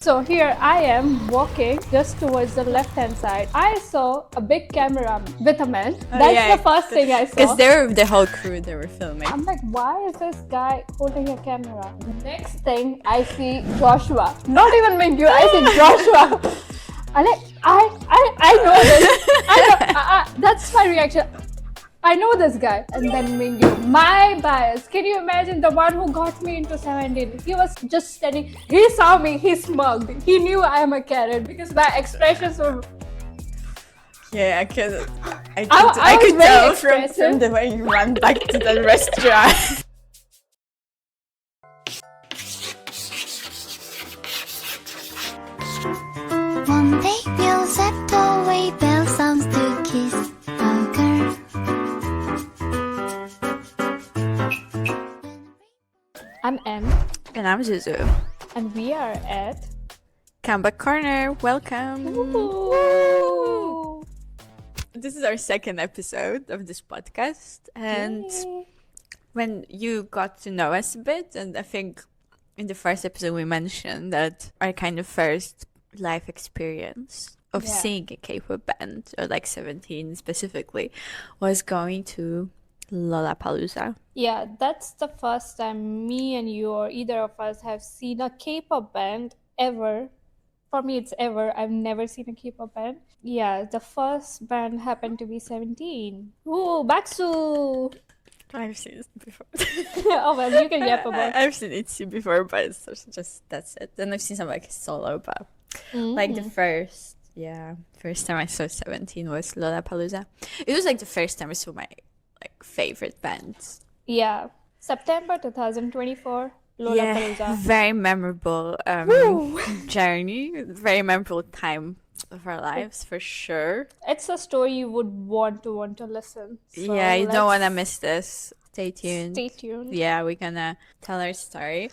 So here I am walking just towards the left hand side. I saw a big camera with a man. That's the first thing I saw. Because they were the whole crew they were filming. I'm like, why is this guy holding a camera? Next thing I see Joshua. Not even Mingyu, I see Joshua. I know this. That's my reaction. I know this guy. And then Mingyu, my bias. Can you imagine the one who got me into 17? He was just standing. He saw me. He smirked. He knew I am a carrot because my expressions were. Yeah, because I I could was very tell from the way you ran back to the restaurant. One day we'll set away bell sounds to kiss a girl. I'm Em. And I'm Zuzu. And we are at. Comeback Corner. Welcome. Ooh. This is our second episode of this podcast. And Yay. when you got to know us a bit, and I think in the first episode we mentioned that our kind of first life experience of seeing a K-pop band, or like 17 specifically, was going to Lollapalooza. Yeah, that's the first time me and you or either of us have seen a K-pop band ever. For me, it's ever. I've never seen a K-pop band. Yeah, the first band happened to be 17. Ooh, Baksu! I've seen it before. Oh, well, you can yap about it. I've seen ITZY before, but it's just that's it. And I've seen some like solo, but like the first time I saw 17 was Lollapalooza. It was like the first time I saw my like favorite bands. Yeah, September 2024, Lollapalooza. Yeah, very memorable journey, very memorable time of our lives for sure. It's a story you would want to listen. So Yeah, you don't want to let's miss this. Stay tuned. Stay tuned. Yeah, we're gonna tell our story.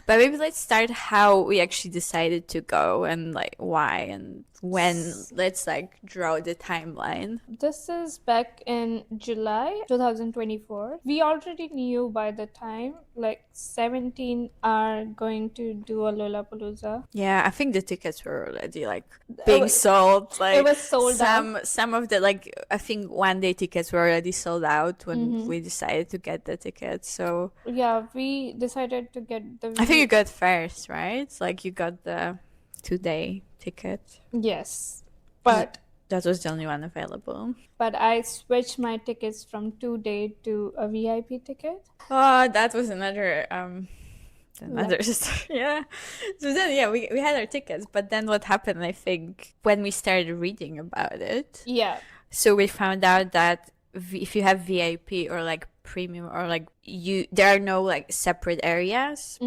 But maybe let's start how we actually decided to go and like why and when. Let's like draw the timeline. This is back in July 2024. We already knew by the time like 17 are going to do a Lollapalooza. Yeah, I think the tickets were already like being sold. Like it was sold out. Some of the like I think one day tickets were already sold out when we decided to get the tickets. So Yeah, we decided to get the. I think you got first, right? Like you got the 2-day ticket. Yes, but That was the only one available. I switched my tickets from 2-day to a VIP ticket. Oh, that was another story. Yeah. So then we had our tickets, but then what happened, I think, when we started reading about it. Yeah. So we found out that if you have VIP or like premium or like there are no like separate areas.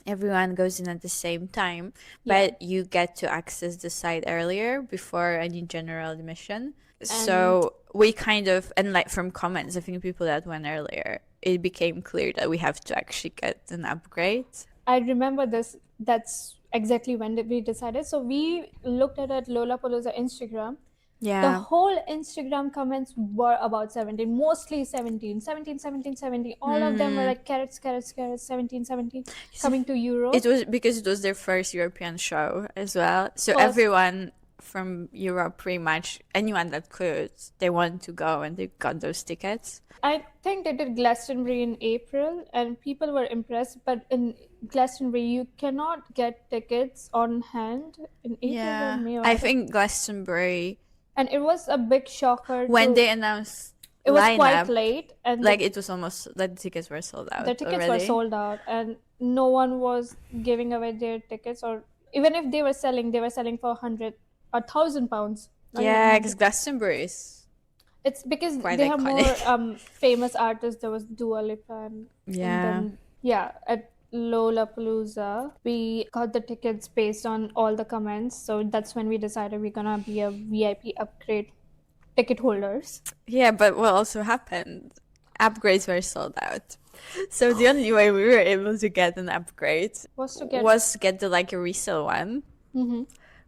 Everyone goes in at the same time, but you get to access the site earlier before any general admission. So we kind of, and like from comments, I think people that went earlier, it became clear that we have to actually get an upgrade. I remember this. That's exactly when we decided. So we looked at Lollapalooza Instagram. Yeah. The whole Instagram comments were about 17, mostly 17. All of them were like carrots, 17, coming to Europe. It was because it was their first European show as well. So everyone from Europe, pretty much anyone that could, they wanted to go and they got those tickets. I think they did Glastonbury in April and people were impressed, but in Glastonbury you cannot get tickets on hand in April or May. I think Glastonbury, and it was a big shocker when they announced it was lineup, quite late, and like it was almost like the tickets were sold out. The tickets already. were sold out, and no one was giving away their tickets, or even if they were selling for £1,000. Yeah, because Glastonbury is. It's because quite they have iconic. more famous artists. There was Dua Lipa, and then at Lollapalooza we got the tickets based on all the comments. So that's when we decided we're gonna be a VIP upgrade ticket holders. Yeah, but what also happened? Upgrades were sold out. So the only way we were able to get an upgrade was to get the like a resale one,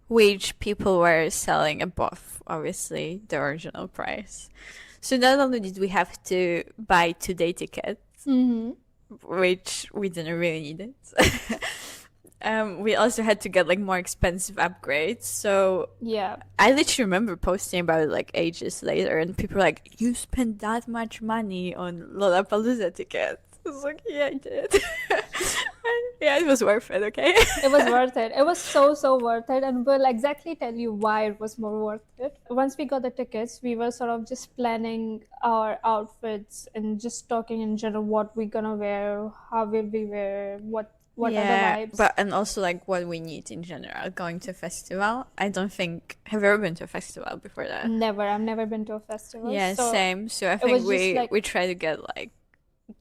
which people were selling above, obviously, the original price. So not only did we have to buy 2-day tickets, which we didn't really need it, we also had to get like more expensive upgrades. So Yeah. I literally remember posting about it like ages later, and people were like, "You spent that much money on Lollapalooza tickets?" I was like, "Yeah, I did." Yeah, it was worth it. Okay. It was worth it. It was so worth it, and we'll exactly tell you why it was more worth it. Once we got the tickets, we were sort of just planning our outfits and just talking in general what we're gonna wear, how will we wear, what are the vibes. But and also like what we need in general going to a festival. I don't think have you ever been to a festival before that? Never. I've never been to a festival. Yeah, so same. So I was think just we try to get like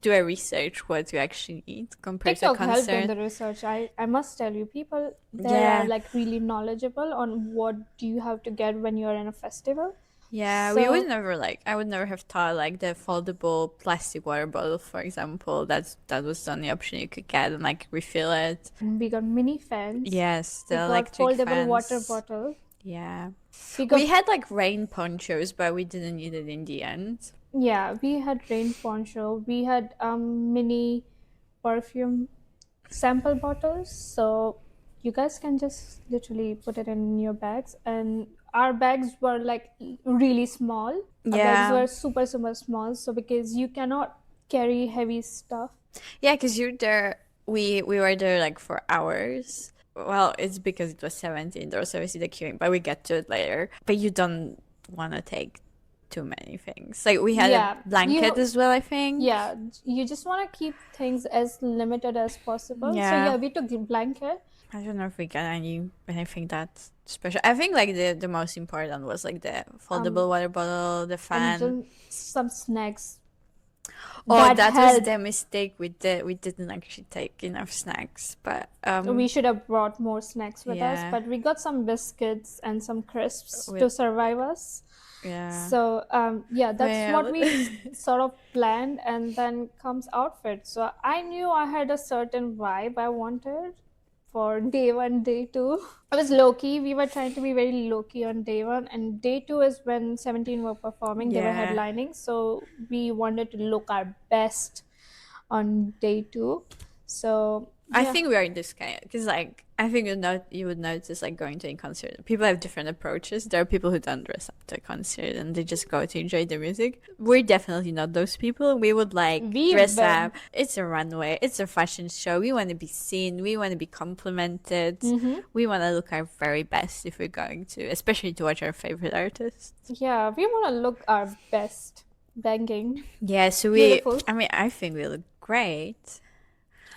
do a research what you actually need compared TikTok to a helped in concert. the research. I must tell you, people there Yeah. are like really knowledgeable on what do you have to get when you're in a festival. Yeah, we would So- never like I would never have thought like the foldable plastic water bottle, for example. That was the only option you could get and like refill it. We got mini fans. Yes, We the got electric foldable water fans. bottle. Yeah. We got We had like rain ponchos, but we didn't need it in the end. yeah, we had rain poncho. We had mini perfume sample bottles. So you guys can just literally put it in your bags. And our bags were like really small. Our bags Yeah. were super small. So because you cannot carry heavy stuff. Yeah, because you're there. We were there like for hours. Well, it's because it was 17. There was obviously the queuing, but we get to it later. But you don't want to take too many things. Like we had Yeah, a blanket you- as well, I think. Yeah, you just want to keep things as limited as possible. So Yeah. yeah, we took the blanket. I don't know if we got anything that's special. I think like the most important was like the foldable water bottle, the fan. And then some snacks. Oh, that was helped. the mistake we did. We didn't actually take enough snacks, but We should have brought more snacks with us, Yeah. but we got some biscuits and some crisps With- to survive us. yeah. So yeah, that's what Well. we sort of planned, and then comes outfit. So I knew I had a certain vibe I wanted for day one, day two. I was low key. We were trying to be very low key on day one, and day two is when 17 were performing. They were Yeah. headlining, so we wanted to look our best on day two. So I yeah. think we are in this kind because like I think you would notice like going to a concert. People have different approaches. There are people who don't dress up to a concert and they just go to enjoy the music. We're definitely not those people. We would like We've dress been. up. It's a runway. It's a fashion show. We want to be seen. We want to be complimented. We want to look our very best if we're going to, especially to watch our favorite artists. Yeah, we want to look our best. Banging. Yeah, so Beautiful. I mean, I think we look great.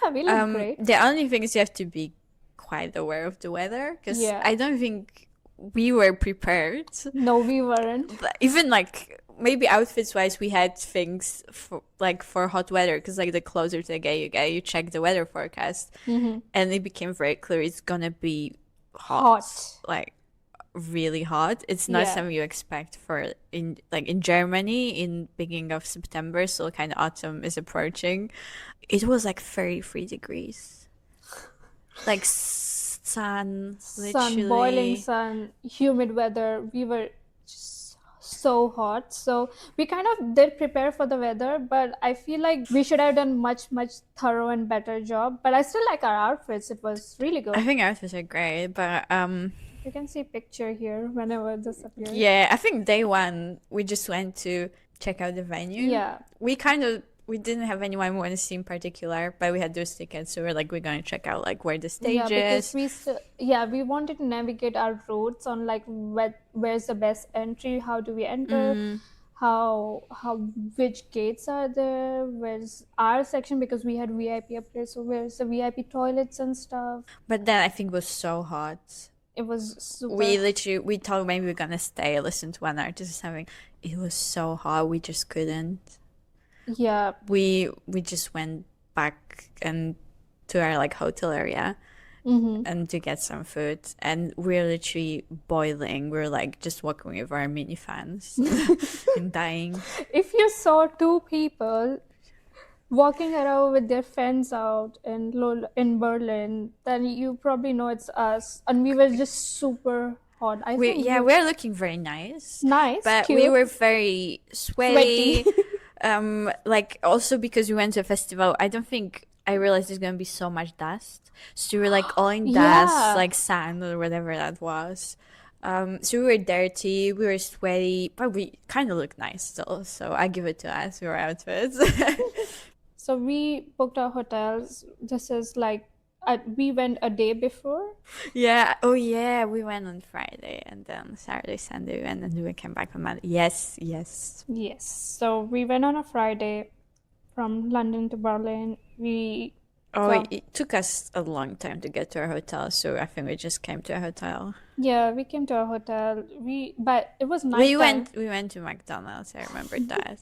Yeah, we look great. The only thing is you have to be quite aware of the weather because Yeah. I don't think we were prepared. No, we weren't. But even like maybe outfits wise, we had things for hot weather because like the closer to the day you get, you check the weather forecast, and it became very clear it's gonna be hot. Like really hot. It's not Yeah. something you expect for in Germany in beginning of September, so kind of autumn is approaching. It was like 33 degrees. Like sun, literally. Boiling sun, humid weather. We were just so hot. So we kind of did prepare for the weather, but I feel like we should have done much thorough and better job. But I still like our outfits. It was really good. I think outfits are great, but You can see picture here whenever this appears. yeah, I think day one we just went to check out the venue. Yeah. We didn't have anyone we want to see in particular, but we had those tickets, so we're like we're gonna check out like where the stage Yeah, is. because we wanted to navigate our roads on like where's the best entry, how do we enter, how which gates are there, where's our section because we had VIP up there, so where's the VIP toilets and stuff. But then I think it was so hot. It was super. We thought maybe we're gonna stay, listen to one artist or something. It was so hot, we just couldn't. Yeah, We just went back and to our like hotel area and to get some food, and we're literally boiling. We're like just walking with our mini fans and dying. if you saw two people walking around with their fans out in Berlin, then you probably know it's us, and we were just super hot. I think We're looking very nice. nice, But cute. we were very sweaty. Like also because we went to a festival, I don't think I realized there's gonna be so much dust. So we were like all in Yeah. dust, like sand or whatever that was. So we were dirty, we were sweaty, but we kind of looked nice still. So I give it to us, our outfits. So we booked our hotels. This is like we went a day before. Yeah. Oh yeah, we went on Friday and then Saturday, Sunday, and then we came back on Monday. Yes, yes. Yes. So we went on a Friday from London to Berlin. Oh, From- it took us a long time to get to our hotel, so I think we just came to a hotel. Yeah, we came to a hotel. But it was nighttime. We went to McDonald's. I remember that.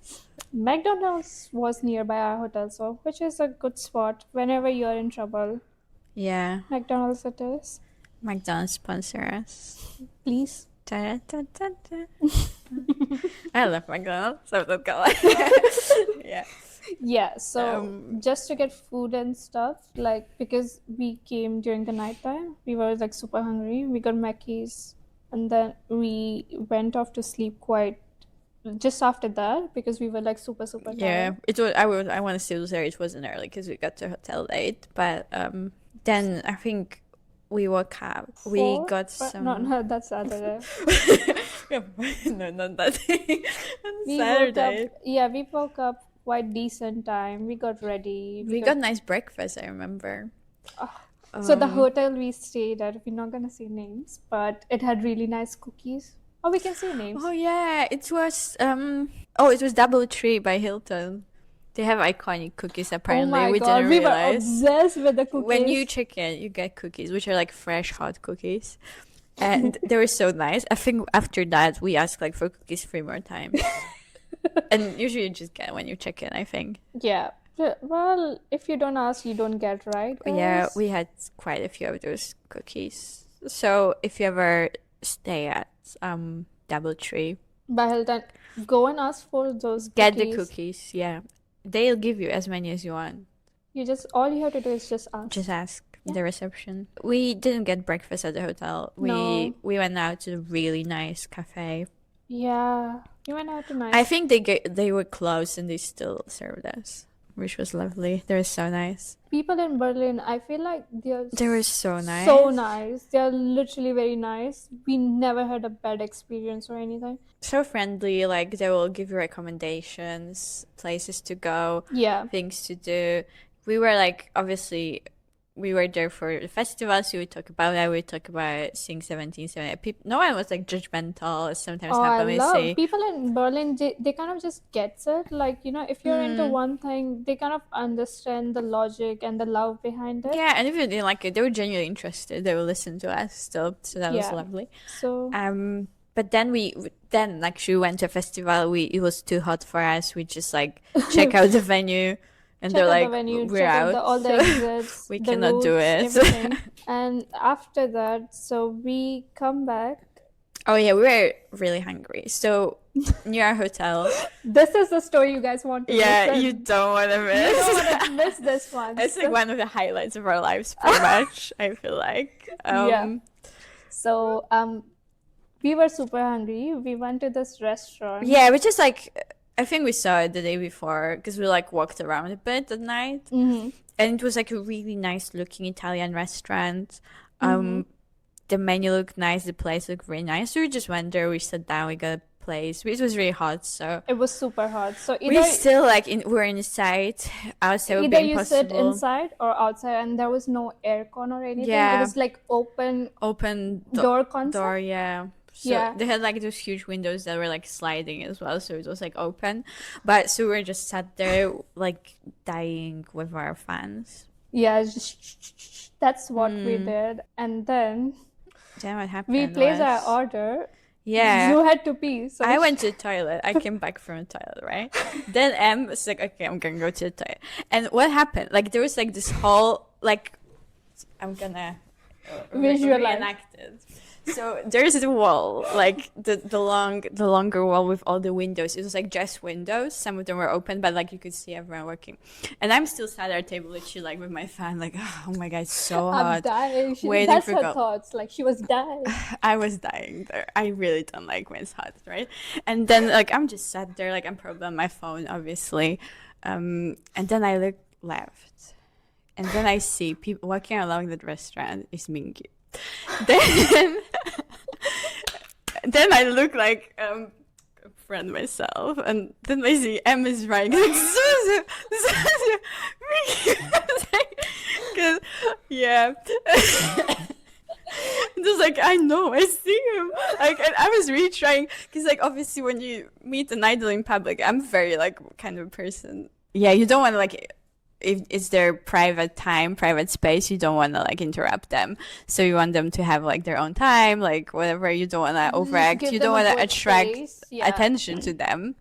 McDonald's was nearby our hotel, so which is a good spot whenever you're in trouble. Yeah, McDonald's it is. McDonald's sponsor us. Please. Da, da, da, da. I love McDonald's. So that's yeah. Yeah, so just to get food and stuff, like because we came during the nighttime, we were like super hungry. We got Mackey's and then we went off to sleep quite just after that because we were like super Yeah, tired. it was. I want to still say it wasn't early because we got to hotel late. But then I think we woke up. We Four? got But some. no, that's Saturday. No, not that day. On We Saturday. woke up. Yeah, we woke up quite decent time. We got ready. We got nice breakfast. I remember. So the hotel we stayed at, we're not gonna say names, but it had really nice cookies. Oh, we can say names. Oh yeah, it was it was DoubleTree by Hilton. They have iconic cookies apparently. Oh my we god, didn't we were realize. obsessed with the cookies. When you check in, you get cookies, which are like fresh hot cookies. And they were so nice. I think after that we asked like for cookies 3 more times. And usually you just get when you check in, I think. Yeah. Well, if you don't ask, you don't get, right? Yeah, guys? we had quite a few of those cookies. So if you ever stay at DoubleTree, By Hilton, go and ask for those get the cookies. cookies. Yeah, they'll give you as many as you want. All you have to do is just ask. Just ask the reception. We didn't get breakfast at the hotel. No. We went out to a really nice cafe. Yeah. You went out tonight. I think they were closed and they still served us, which was lovely. They were so nice. People in Berlin, I feel like They were so nice. so nice. They're literally very nice. We never had a bad experience or anything. So friendly. Like they will give you recommendations, places to go, Yeah. things to do. We were like, obviously, we were there for the festival, so we talk about that. We talk about seeing 1778. No one was like judgmental. Sometimes Oh, I happen. We love see. people in Berlin. They kind of just gets it. Like, if you're into one thing, they kind of understand the logic and the love behind it. Yeah, and if you didn't like it, they were genuinely interested. They would listen to us still, so that was Yeah. lovely. So But then we went to a festival. It was too hot for us. We just like check out the venue, and check they're out like, the venue, we're check out out. all the exits. We the cannot do routes, it. everything. And after that, so we come back. Oh yeah, we were really hungry. So near our hotel. This is the story you guys want to Yeah, listen. you don't want to You miss. don't want to miss this one. It's like one of the highlights of our lives, pretty much. I feel like. Yeah. So we were super hungry. We went to this restaurant. Yeah, we just like, I think we saw it the day before because we like walked around a bit at night, and it was like a really nice looking Italian restaurant. The menu looked nice, the place looked really nice. So we just went there. We sat down. We got a place. It was really hot, so It was super hot. So we either still like we're inside. Outside would be either you sit impossible. inside or outside, and there was no aircon or anything. Yeah. It was like open Open door concept. door, yeah. So Yeah. they had like those huge windows that were like sliding as well, so it was like open. But so we were just sat there like dying with our fans. Yeah, just that's what we did. And then Then what happened? we placed our was- order. Yeah. You had to pee. So I went to the toilet. I came back from the toilet, right? Then M was like, okay, I'm gonna go to the toilet. And what happened? Like there was like this whole like, I'm gonna Visualize. reenact it. So there's the wall, like the longer wall with all the windows. It was like just windows. Some of them were open, but like you could see everyone working. And I'm still sat at our table, literally like with my fan, like oh my god, it's so I'm hot. dying. waiting That's for her go. thoughts. Like she was dying. I was dying there. I really don't like when it's hot, right? And then like I'm just sat there, like I'm probably on my phone, obviously. And then I look left, and then I see people walking along that restaurant is Mingyu. Then then I look like a friend myself, and then I see M is writing like Suzu, because yeah. Just like, I know, I see him. Like, and I was really trying, because like obviously when you meet an idol in public, I'm very like kind of a person. Yeah, you don't want to like, if it's their private time, private space, you don't want to like interrupt them. So you want them to have like their own time, like whatever. You don't want to overact. You don't want to attract attention to them.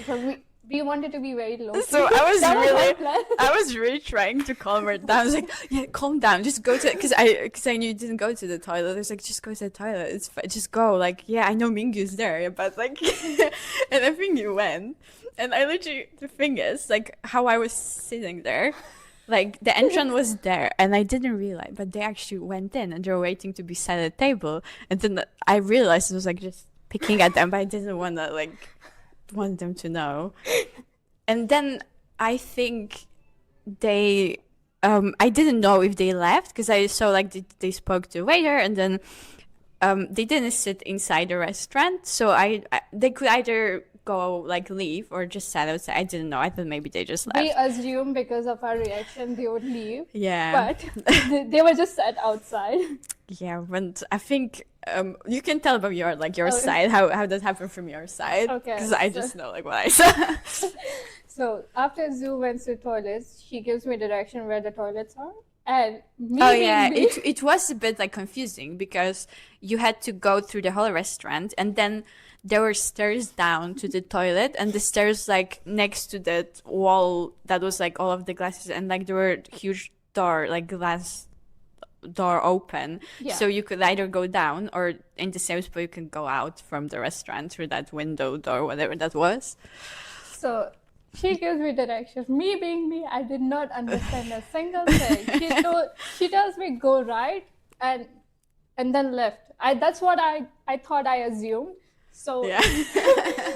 So we wanted to be very low. So I was really trying to calm her down. I was like, yeah, calm down. Just go to, because I knew you didn't go to the toilet. I was like, just go to the toilet. It's fine. Just go. Like, yeah, I know Mingyu's there, but like, and I think you went. And I literally, the thing is, like, how I was sitting there, like, the entrance was there, and I didn't realize, but they actually went in, and they were waiting to be sat at the table, and then I realized it was, like, just picking at them, but I didn't want to, like, want them to know. And then I think they, I didn't know if they left, because I saw, like, they spoke to the waiter, and then they didn't sit inside the restaurant, so they could either go like leave or just sat outside. I didn't know. I thought maybe they just left. We assumed because of our reaction they would leave. Yeah. But they were just sat outside. Yeah, but I think you can tell from your side how that happened from your side. Okay. Because I just know like what I saw. So after Zoo went to toilets, she gives me direction where the toilets are. And it was a bit like confusing because you had to go through the whole restaurant, and then there were stairs down to the toilet, and the stairs like next to that wall that was like all of the glasses, and like there were huge glass door open, so you could either go down or in the same spot you can go out from the restaurant through that window door, whatever that was. So she gives me directions. Me being me, I did not understand a single thing. She tells me go right and then left. That's what I thought. I assumed. So yeah.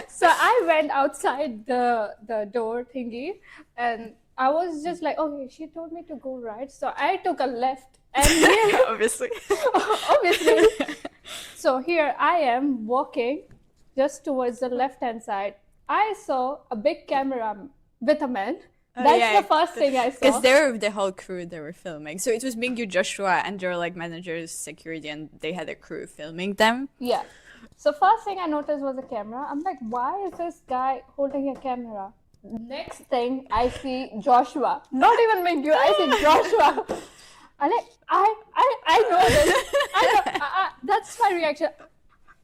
So I went outside the door thingy, and I was just like, okay, she told me to go right, so I took a left. And here, obviously. So here I am walking just towards the left-hand side. I saw a big camera with a man. That's the first thing I saw. Because they were the whole crew they were filming. So it was Mingyu, Joshua, and their like managers, security, and they had a crew filming them. Yeah. So first thing I noticed was a camera. I'm like, why is this guy holding a camera? Next thing I see Joshua. Not even Mingyu, I see Joshua. I'm like, I know this. I know. That's my reaction.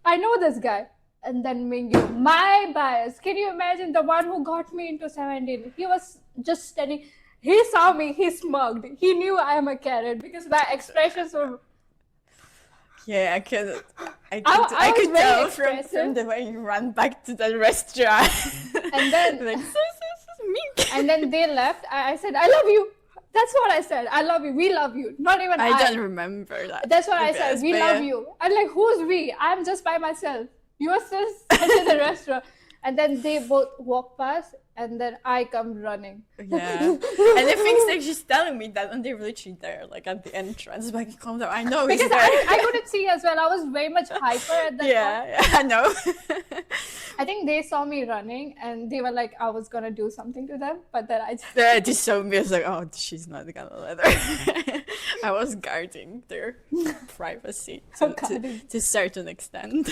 I know this guy. And then Mingyu, my bias. Can you imagine the one who got me into 17? He was just standing. He saw me. He smirked. He knew I am a carrot because my expressions were. Yeah, I could tell from the way you run back to the restaurant. And then like, me. And then they left. I said, I love you. That's what I said. I love you. We love you. Not even I. don't remember that. That's what I said. We love you. I'm like, who's we? I'm just by myself. You are still in the restaurant. And then they both walk past, and then I come running. Yeah. And the things like she's telling me that, and they're literally there, like at the entrance. Like, calm down. I know because there. I couldn't see as well. I was very much hyper at that point. Yeah, I know. I think they saw me running, and they were like, I was gonna do something to them, but then I just. They just showed me. I was like, oh, she's not gonna let her. I was guarding their privacy to a certain extent.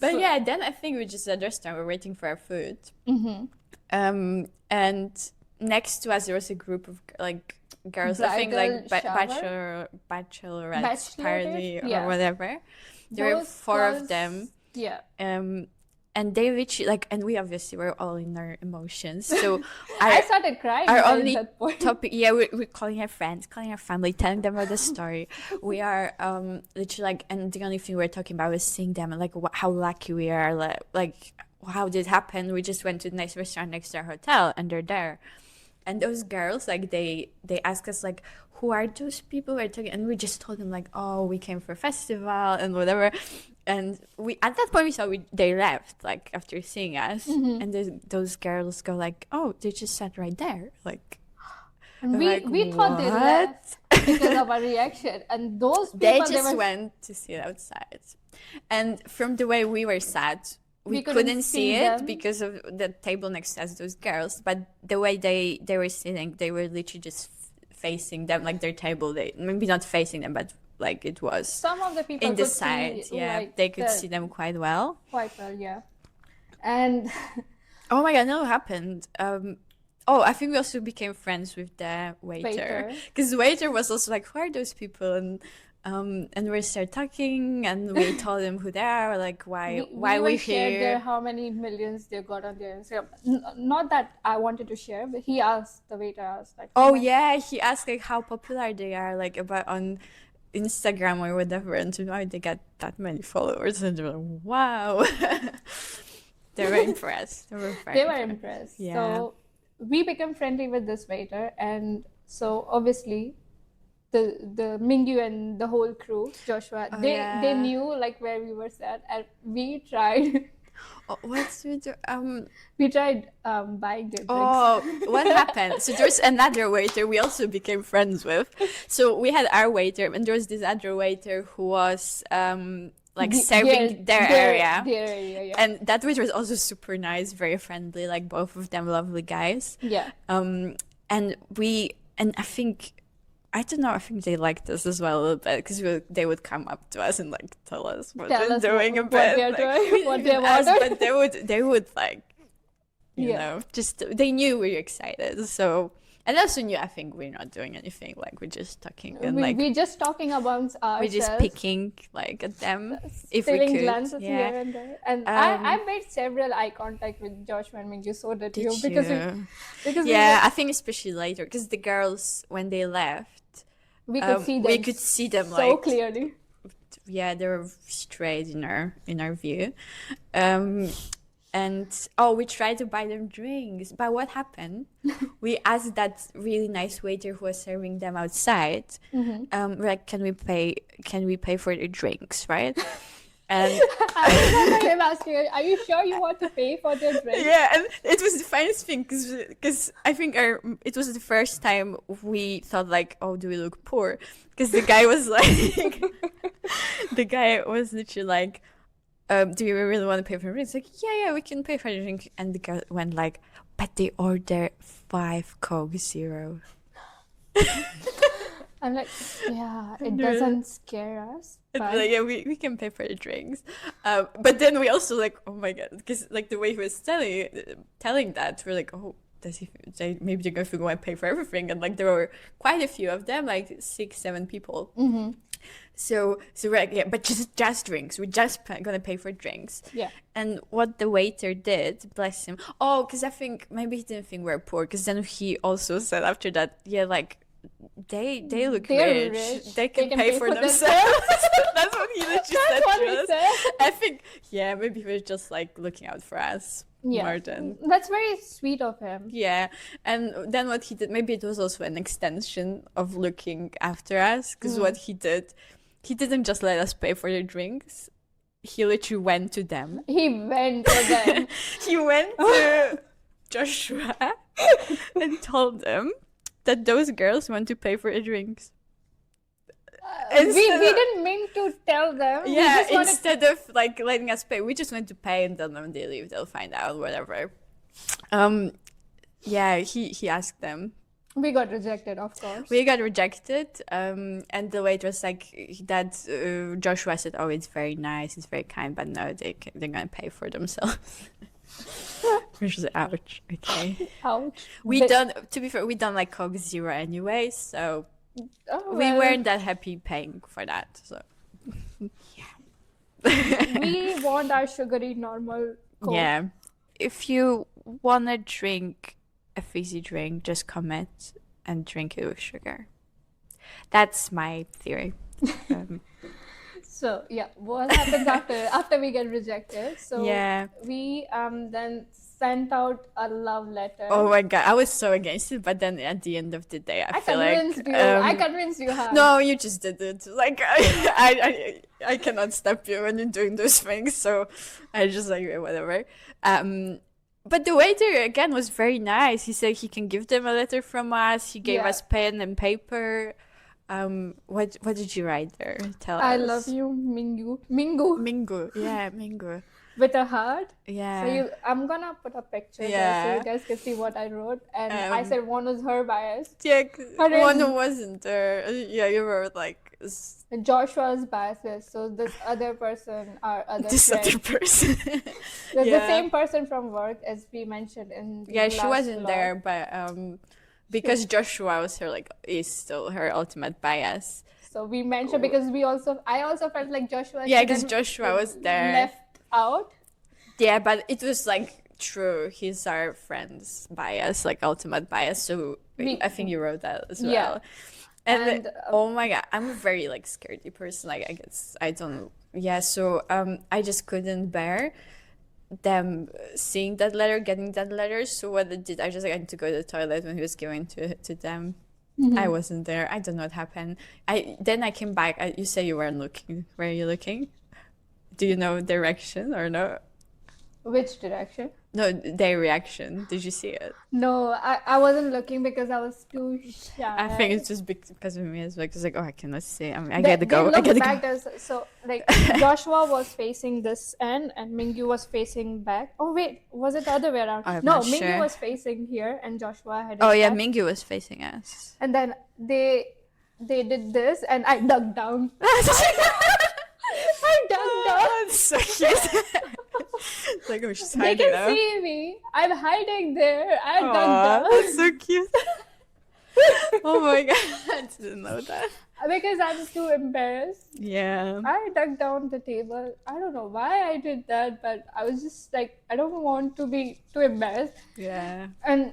But yeah, then I think we just at the restaurant, we're waiting for our food. Mm-hmm. And next to us there was a group of like girls, I think like bachelorette party or whatever. There were 4 of them. Yeah. And they literally like, and we obviously were all in our emotions. So I started crying. Our only topic, we're calling our friends, calling our family, telling them about the story. We are literally like, and the only thing we were talking about was seeing them and like how lucky we are, like how did it happen? We just went to a nice restaurant next to our hotel, and they're there. And those girls, like they ask us like, who are those people we're talking? And we just told them like, oh, we came for a festival and whatever. And we at that point we saw they left like after seeing us, and those girls go like, oh, they just sat right there, like. And I'm like, we thought they "What?" left because of our reaction, and those people They just were, went to sit outside. And from the way we were sat, we We couldn't couldn't see see it them. because of the table next to us, those girls. But the way they were sitting, they were literally just facing them, like their table. They maybe not facing them, but like it was some of the people in the could side. see, Yeah, like, they could the- see them quite well. quite well, yeah. And Oh my god, no, what happened? Oh, I think we also became friends with the waiter, Waiter. because the waiter was also like, "Who are those people?" And we started talking, and we told them who they are, like why we we're shared here. their how many millions they got on their Instagram. Not that I wanted to share, but he asked, the waiter asked, like, Oh how many- yeah, he asked like how popular they are, like about on Instagram or whatever, and so why they got that many followers, and they were like, wow. They were impressed. They were very they were impressed. Yeah. So we became friendly with this waiter, and so obviously the Mingyu and the whole crew, Joshua, Oh, they yeah. knew like where we were sat, and we tried Oh, what's with the, we tried buying their drinks. Oh, what happened? So there's another waiter we also became friends with. So we had our waiter, and there was this other waiter who was like serving their area. Their area, yeah. And that waiter was also super nice, very friendly, like both of them lovely guys. Yeah. And I think, I don't know, I think they liked us as well a little bit, because they would come up to us and like tell us what Tell they're us doing a what bit. they're like, doing, what even they us, wanted. but they would like, you Yeah. know, just, they knew we were excited. So, and also knew, I think we're not doing anything, like we're just talking and like We're just talking amongst ourselves. we're just picking like at them if we stealing could. glances Yeah. here and there. And Um, I made several eye contact with Joshua and Mingyu, so did you, Did because you? because Yeah, I think especially later, because the girls, when they left, we could see them. we could see them so like clearly. yeah, they were straight in our view. And we tried to buy them drinks, but what happened? We asked that really nice waiter who was serving them outside, we're like, can we pay for the drinks, right? And I remember him asking, "Are you sure you want to pay for their drink?" yeah, and it was the funniest thing, because I think it was the first time we thought like, oh, do we look poor? Because the guy was like, the guy was literally like, do you really want to pay for the drink? It's like, yeah, we can pay for the drink. And the guy went like, but they ordered 5 Coke Zero. I'm like, yeah, it doesn't scare us. And But we're like, yeah, we can pay for the drinks. But then we also like, oh my god, because like the way he was telling that, we're like, oh, maybe they're going to pay for everything. And like there were quite a few of them, like 6-7 people. Mm-hmm. So we're like, yeah, but just drinks. We're just gonna pay for drinks. Yeah. And what the waiter did, bless him. Oh, because I think maybe he didn't think we were poor. Because then he also said after that, yeah, like they look They're rich. They can, They can pay, pay for for themselves. That's what he literally said That's what to he us. said. I think, yeah, maybe he was just like looking out for us Yeah. more than. That's very sweet of him. Yeah, and then what he did, maybe it was also an extension of looking after us, because what he did, he didn't just let us pay for the drinks. He literally went to them. He went to them. He went to Joshua and told them that those girls want to pay for the drinks. we Instead of- didn't mean to tell them. We Yeah, just wanted instead of like letting us pay, we just went to pay, and then when they leave, they'll find out, whatever. Yeah, he asked them. We got rejected, of course. We got rejected, and the waiter was like that. Joshua said, "Oh, it's very nice, it's very kind, but no, they're gonna pay for themselves." Which is ouch. Okay, Ouch. we But- don't. To be fair, we don't like Coke Zero anyway, so Oh, we well, weren't that happy paying for that. So we want our sugary normal Coke. yeah, if you wanna drink a fizzy drink, just commit and drink it with sugar. That's my theory. So yeah, what happens after we get rejected? So Yeah. we then sent out a love letter. Oh my god, I was so against it, but then at the end of the day, I I feel convinced like you. I convinced you, huh? no, you just did it. Like I cannot stop you when you're doing those things, so I just like whatever. But the waiter again was very nice. He said he can give them a letter from us. He gave Yeah. us pen and paper. What did you write there? Tell I us. love you, Mingyu. Mingyu Mingyu. Yeah, Mingyu. with a heart. Yeah. So I'm gonna put a picture there so Yeah. you guys can see what I wrote. And I said one was her bias. Yeah, Her one name- wasn't there. Yeah, you were like And Joshua's biases. So this other person, our other this friend, other person. the Yeah. same person from work as we mentioned in the Yeah, she last wasn't vlog. there, but because Joshua was her is still her ultimate bias. So we mentioned because I also felt like Joshua. Yeah, because shouldn't Joshua was there. left out. Yeah, but it was like true. He's our friend's bias, like ultimate bias. So I think you wrote that as well. Yeah. And, And, oh my god, I'm a very like scaredy person. Like I guess I don't. Yeah, so I just couldn't bear them seeing that letter, getting that letter. So what I did, I just had to go to the toilet when he was giving to them. I wasn't there. I don't know what happened. Then I came back. You say you weren't looking. Were you looking? Do you know direction or no? Which direction? No, their reaction. Did you see it? No, I wasn't looking because I was too shy. I think it's just because of me as well. It's like, oh, I cannot see. I They- gotta go. They I looked gotta back go. so like Joshua was facing this end and Mingyu was facing back. Oh wait, was it the other way around? I'm No, not Mingyu sure. was facing here and Joshua had. Oh his yeah, back. Mingyu was facing us. And then they did this and I dug down. I dug down. That's so cute. It's like, oh, she's They hiding can now. see me. I'm hiding there. I dug Aw, down. that's so cute. Oh my god, I didn't know that. Because I'm too embarrassed. Yeah. I dug down the table. I don't know why I did that, but I was just like, I don't want to be too embarrassed. Yeah. And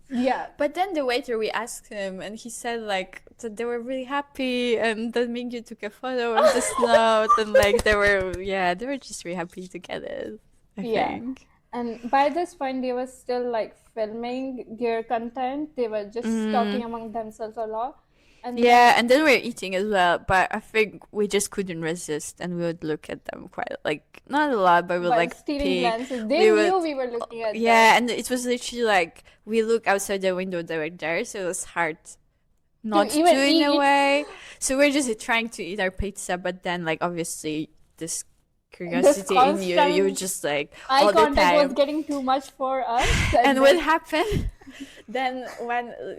yeah, But then the waiter, we asked him, and he said like that they were really happy, and that Mingyu took a photo of the note, and like they were just really happy to get it. I Yeah. think. and by this point, they were still like filming their content. They were just talking among themselves a lot. And Yeah, and then we were eating as well, but I think we just couldn't resist, and we would look at them quite like not a lot, but we would while like stealing peek. glances. They We knew would- we were looking at them. Yeah, and it was literally like we look outside the window, they were there, so it was hard not to even in a eat. way. So we're just trying to eat our pizza, but then like obviously this curiosity in you, you constant just like Eye all the contact was time. getting too much for us. And then- what happened then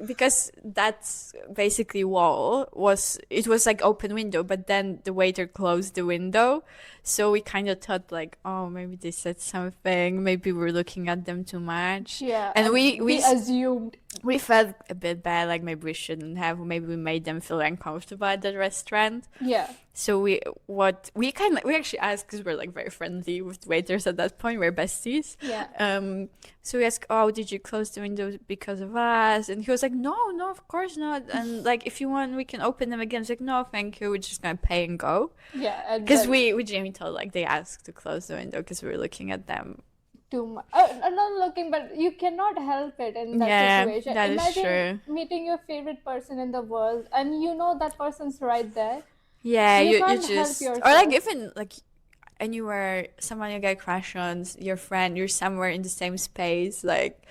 because that basically wall was like open window, but then the waiter closed the window, so we kind of thought like, oh, maybe they said something, maybe we're looking at them too much. Yeah, and we assumed. we felt a bit bad, like maybe we shouldn't have, maybe we made them feel uncomfortable at the restaurant. Yeah. So we actually asked, because we're like very friendly with waiters at that point, we're besties. Yeah. So we asked, oh, did you close the windows because of us? And he was like, no, of course not. And like, if you want, we can open them again. It's like, no, thank you. We're just gonna pay and go. Yeah. and Because then we Jamie told like they asked to close the window because we were looking at them. too much. I'm not looking, but you cannot help it in that Yeah, situation. that is Imagine meeting your favorite person in the world, and you know that person's right there. Yeah, You you can't help just, or yourself. like even like anywhere, someone you get a crush on, your friend, you're somewhere in the same space, like,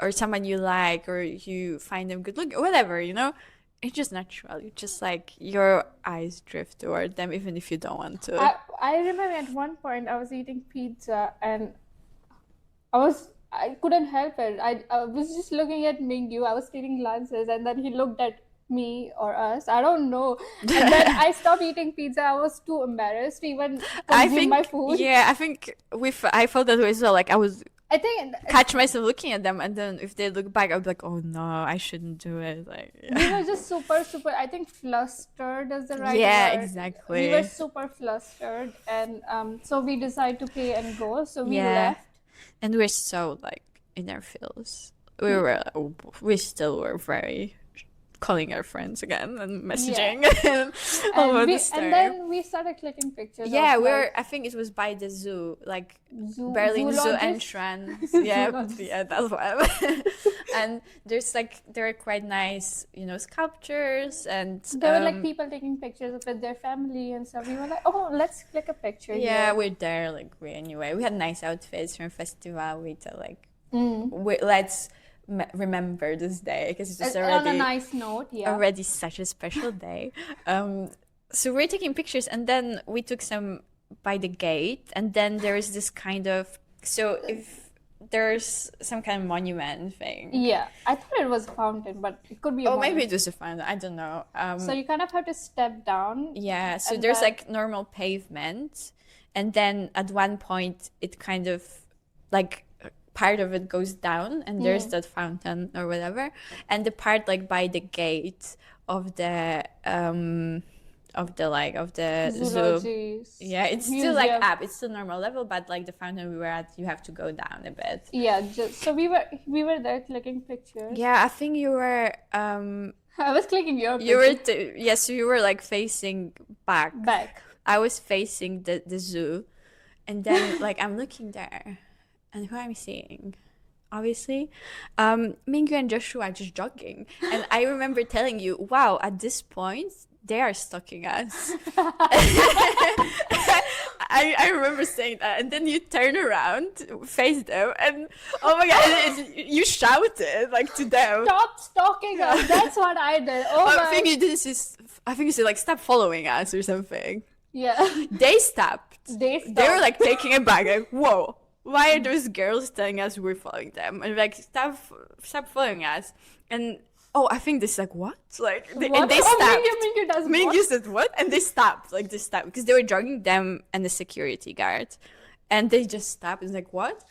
or someone you like, or you find them good looking, whatever, you know. It's just natural. You just like your eyes drift toward them, even if you don't want to. I remember at one point I was eating pizza and I couldn't help it. I was just looking at Mingyu. I was stealing glances, and then he looked at me or us. I don't know. And then I stopped eating pizza. I was too embarrassed to even consume my food. Yeah, I think I felt that way as well. Like I was I think catch myself looking at them, and then if they look back, I'd be like, oh no, I shouldn't do it. Like, we yeah, were just super, I think flustered is the right yeah, word. exactly. We were super flustered, and so we decided to pay and go. So we Yeah. left. And we're so like in our feels. We still were very calling our friends again and messaging about the story. And then we started clicking pictures. Yeah, of, I think it was by the zoo, like Berlin Zoo zoologist? entrance. Yeah, Zoologist. yeah, that's one. And there are quite nice, sculptures, and There were like people taking pictures with their family and stuff. We were like, oh, let's click a picture. yeah, here. we're there. Like we had nice outfits from festival. We thought like, let's remember this day because it's just already on a nice note. Yeah, already such a special day. So we're taking pictures, and then we took some by the gate, and then there is this kind of, so if there's some kind of monument thing. Yeah, I thought it was a fountain, but it could be a maybe monument. it was a fountain, I don't know. So you kind of have to step down. Yeah, so and there's then- like normal pavement, and then at one point it kind of like part of it goes down, and there's that fountain or whatever, and the part like by the gate of the zoo. Zoology's Yeah, it's still like museum. up. It's still normal level, but like the fountain we were at, you have to go down a bit. Yeah, so we were there clicking pictures. Yeah, I think you were I was clicking your you were picture. so you were like facing back. I was facing the zoo, and then like I'm looking there, and who I'm seeing? Obviously, Mingyu and Joshua are just jogging, and I remember telling you, "Wow, at this point they are stalking us." I remember saying that, and then you turn around, face them, and oh my god, you shouted like to them. Stop stalking us. That's what I did. I think you said like stop following us or something. Yeah. They stopped. They were like taking it back, like whoa. Why are those girls telling us we're following them? And like, stop following us. And I think this is like, what? Like, and they stopped. Mingyu does Mingyu what? said what? And they stopped. Like, they stopped because they were jogging them and the security guard. And they just stopped. It's like, what?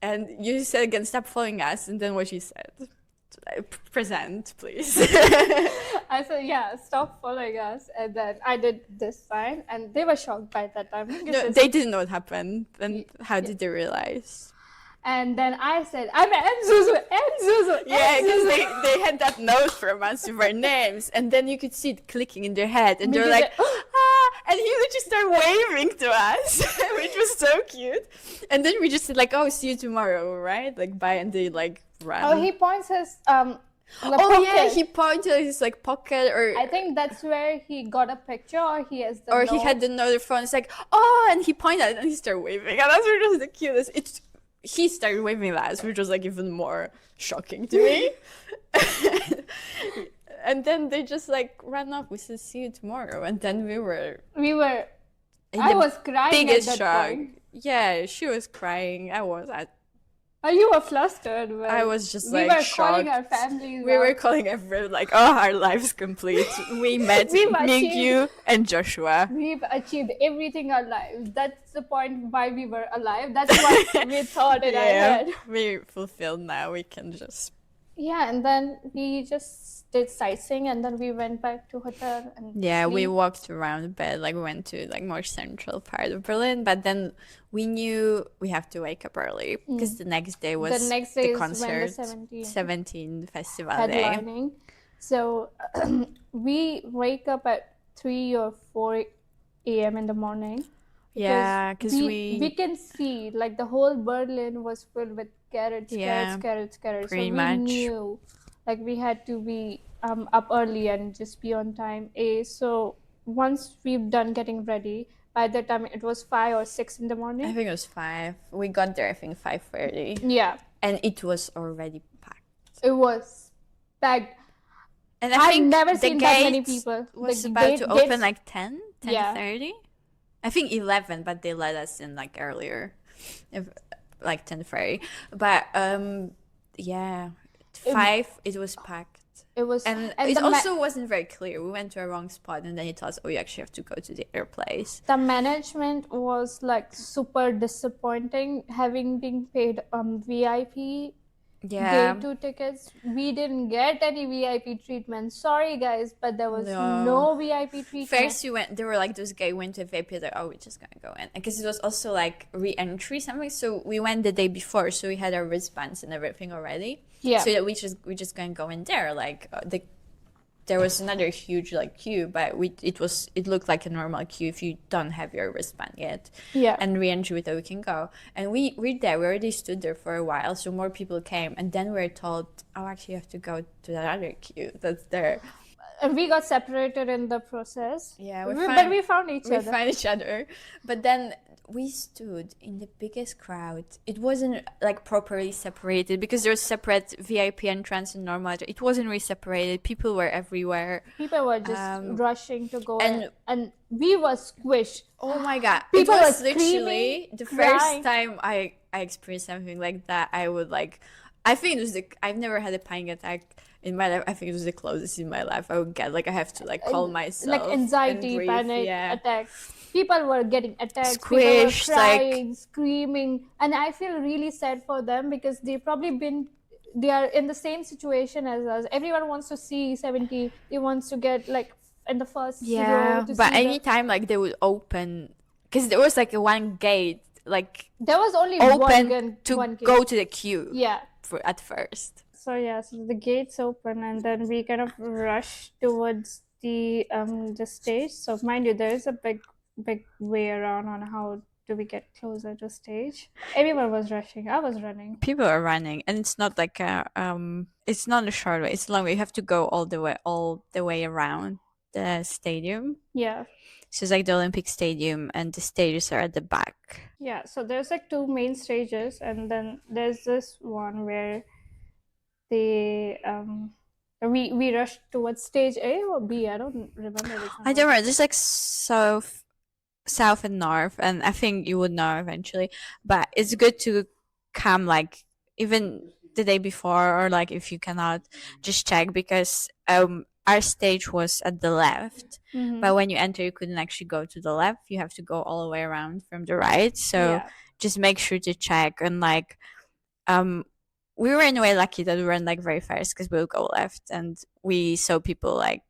And you said again, stop following us. And then what she said, present, please. I said, yeah, stop following us. And then I did this sign, and they were shocked by that time. No, they didn't know what happened. Then how did they realize? And then I said, I'm Nzuzu. Yeah, because they had that note from us with our names, and then you could see it clicking in their head, and they're like, and he would just start waving to us, which was so cute. And then we just said like, see you tomorrow, right? Like bye, and they like ran. Oh, he points his yeah, he pointed at his like pocket, or I think that's where he got a picture, or he has the or note. he had another phone. It's like and he pointed at it, and he started waving, and that's just the cutest. He started waving at us, which was like even more shocking to me. And then they just like ran off. We said, "See you tomorrow," and then we were. I was crying biggest at that shock. point. Yeah, she was crying. I was. You were flustered. But I was just we like were shocked. calling our families. We were calling everyone like, our life's complete. We met Mingyu and Joshua. We've achieved everything in our lives. That's the point why we were alive. That's what we thought in our head. We're fulfilled now. We can just. Yeah, and then we just did sightseeing, and then we went back to hotel. And we walked around a bit. Like we went to like more central part of Berlin, but then we knew we have to wake up early because the next day was the concert, 17 festival headlining. Day. So we wake up at 3 or 4 a.m. in the morning. Yeah, because we can see like the whole Berlin was filled with carrots. Pretty so we much. knew like we had to be up early and just be on time. So once we've done getting ready, by the time it was 5 or 6 in the morning. I think it was 5. We got there, I think 5:30. Yeah. And it was already packed. It was packed. And I think never the seen gate that many people. was The about to open gates- like 10:30. I think 11, but they let us in like earlier, like 10:30. But 5 it was packed. It was, and it also wasn't very clear. We went to a wrong spot, and then he told us, you actually have to go to the other place. The management was like super disappointing, having been paid VIP day 2 tickets. We didn't get any VIP treatment. Sorry guys, but there was no VIP treatment. First there were like those guys went to VIP, like, we're just gonna go in, because it was also like re-entry something. So we went the day before, so we had our wristbands and everything already. Yeah. So that we just gonna go in there, like there was another huge like queue, but it looked like a normal queue if you don't have your wristband yet. Yeah. And re-entry we thought we can go, and we're there. We already stood there for a while, so more people came, and then we were told, oh, actually you have to go to that other queue that's there. And we got separated in the process. Yeah, but we found each we other. found each other. But then we stood in the biggest crowd. It wasn't like properly separated because there was separate VIP entrance and normal. It wasn't really separated. People were everywhere. People were just rushing to go and- in, and we were squished. Oh my god! People it was were literally screaming, the crying. first time I experienced something like that. I would like. I think it was I've never had a panic attack in my life. I think it was the closest in my life I would get. Like I have to like calm myself. Like anxiety, and breathe. panic, Yeah. attacks. People were getting attacked. Squished, people were crying, screaming, and I feel really sad for them because they are in the same situation as us. Everyone wants to see 70. They wants to get like in the first row to but see anytime like they would open, because there was like a one gate, like there was only open to one gate. go to the queue. Yeah. At first. So the gates open, and then we kind of rush towards the stage. So mind you, there is a big way around on how do we get closer to stage. Everyone was rushing. I was running. People are running, and it's not like it's not a short way. It's a long way. You have to go all the way around the stadium. Yeah. So it's like the Olympic Stadium, and the stages are at the back. Yeah, so there's like two main stages, and then there's this one where we rushed towards stage A or B. I don't remember. I don't remember. There's like south and north, and I think you would know eventually. But it's good to come like even the day before, or like if you cannot, just check, because our stage was at the left, but when you enter you couldn't actually go to the left. You have to go all the way around from the right, so just make sure to check. And like we were in a way lucky that we weren't like very fast, because we'll go left, and we saw people like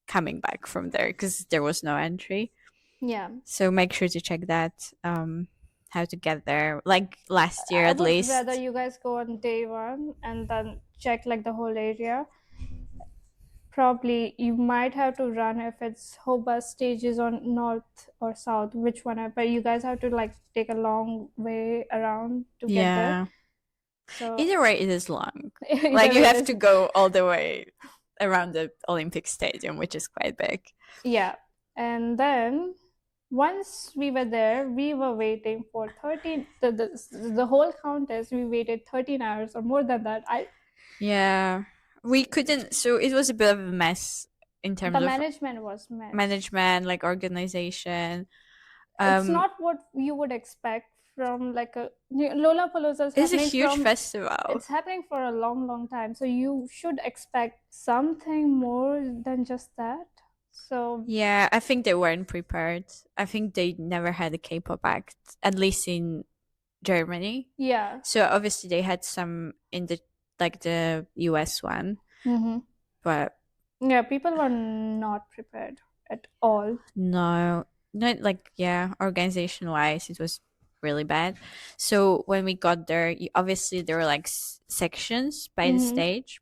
coming back from there because there was no entry. Yeah, so make sure to check that, how to get there, like last year at least. I would rather you guys go on day one and then check like the whole area. Probably you might have to run if it's whole bus stages on north or south, which one, but you guys have to like take a long way around to get there. So either way it is long. Like you have to go all the way around the Olympic Stadium, which is quite big. Yeah. And then once we were there, we were waiting for 13 the whole contest. We waited 13 hours or more than that. We couldn't, so it was a bit of a mess in terms of management was management, like organization. It's not what you would expect from like a Lollapalooza. It's a huge festival. It's happening for a long time, so you should expect something more than just that. So yeah, I think they weren't prepared. I think they never had a K-pop act, at least in Germany. Yeah. So obviously they had some in the US one, but yeah, people were not prepared at all. No, not like organization wise it was really bad. So when we got there, obviously there were like sections by the stage,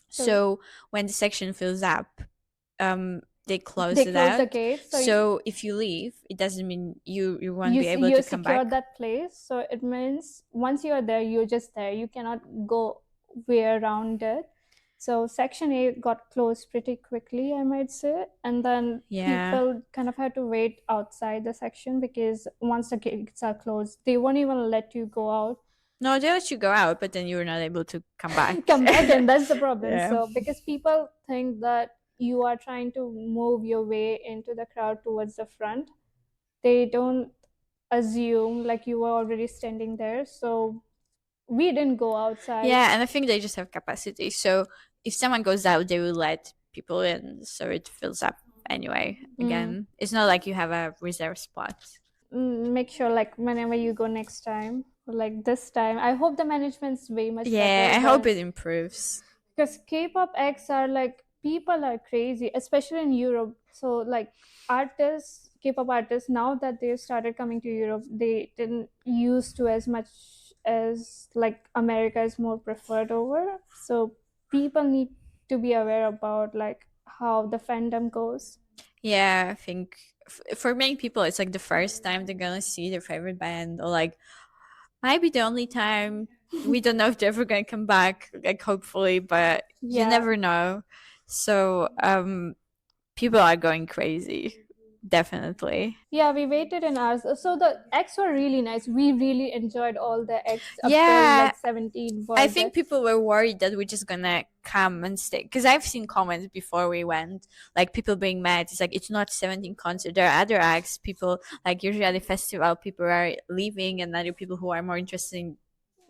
so when the section fills up, they close the gate, so if you leave, it doesn't mean you won't be able to come back. You secure that place, so it means once you are there, you're just there. You cannot go way around it. So section A got closed pretty quickly, I might say, and then people kind of had to wait outside the section, because once the gates are closed, they won't even let you go out. No, they let you go out, but then you're not able to come back. And that's the problem. So because people think that you are trying to move your way into the crowd towards the front, they don't assume like you were already standing there. So we didn't go outside. Yeah, and I think they just have capacity. So if someone goes out, they will let people in, so it fills up anyway. Again, it's not like you have a reserve spot. Make sure like whenever you go next time, or like this time, I hope the management's way much better. I hope it improves. Because K-pop acts are like, people are crazy, especially in Europe. So like K-pop artists, now that they've started coming to Europe, they didn't used to as much as like America is more preferred over. So people need to be aware about like how the fandom goes. Yeah, I think for many people, it's like the first time they're gonna see their favorite band, or like might be the only time. We don't know if they're ever gonna come back, like hopefully, but you Yeah. never know. So people are going crazy, definitely. Yeah, we waited in hours. So the acts were really nice. We really enjoyed all the acts up till Yeah, like 17 were I there. think people were worried that we're just gonna come and stay, because I've seen comments before we went, like people being mad. It's like, it's not 17 concert. There are other acts. People, like usually at the festival, people are leaving, and other people who are more interested in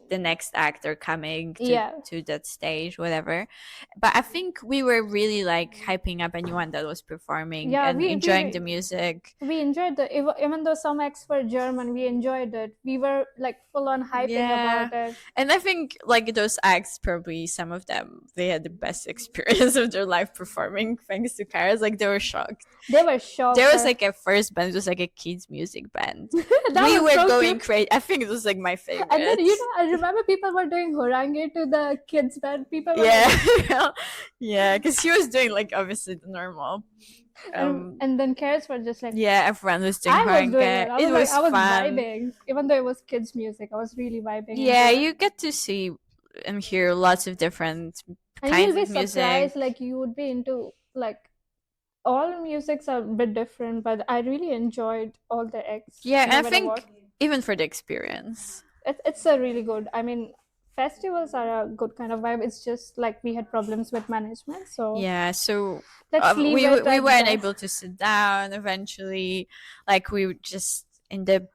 the next act are coming Yeah. to that stage, whatever. But I think we were really like hyping up anyone that was performing Yeah, and we enjoying the music. we enjoyed even though some acts were German, we enjoyed it. We were like full on hyping about it. And I think like those acts, probably some of them, they had the best experience of their life performing thanks to Karas. Like they were shocked. They were shocked. There was like a first band, it was like a kids music band. That We was were so going cute. crazy. I think it was like my favorite. And then I remember people were doing harangue to the kids band. People were Yeah. Yeah, because he was doing like obviously the normal. and then carrots were just like Yeah, everyone was doing I was harangue. doing it. It was I was fun. vibing, even though it was kids' music. I was really vibing. Yeah, into it. you get to see and hear lots of different And kinds you'll be of music. surprised, like you would be into like all musics are a bit different, but I really enjoyed all the acts. Yeah, and no I matter think what. even for the experience. It's a really good. I mean, festivals are a good kind of vibe. It's just like we had problems with management, so Yeah, so let's leave we it we at weren't that. able to sit down eventually. Like we were just in the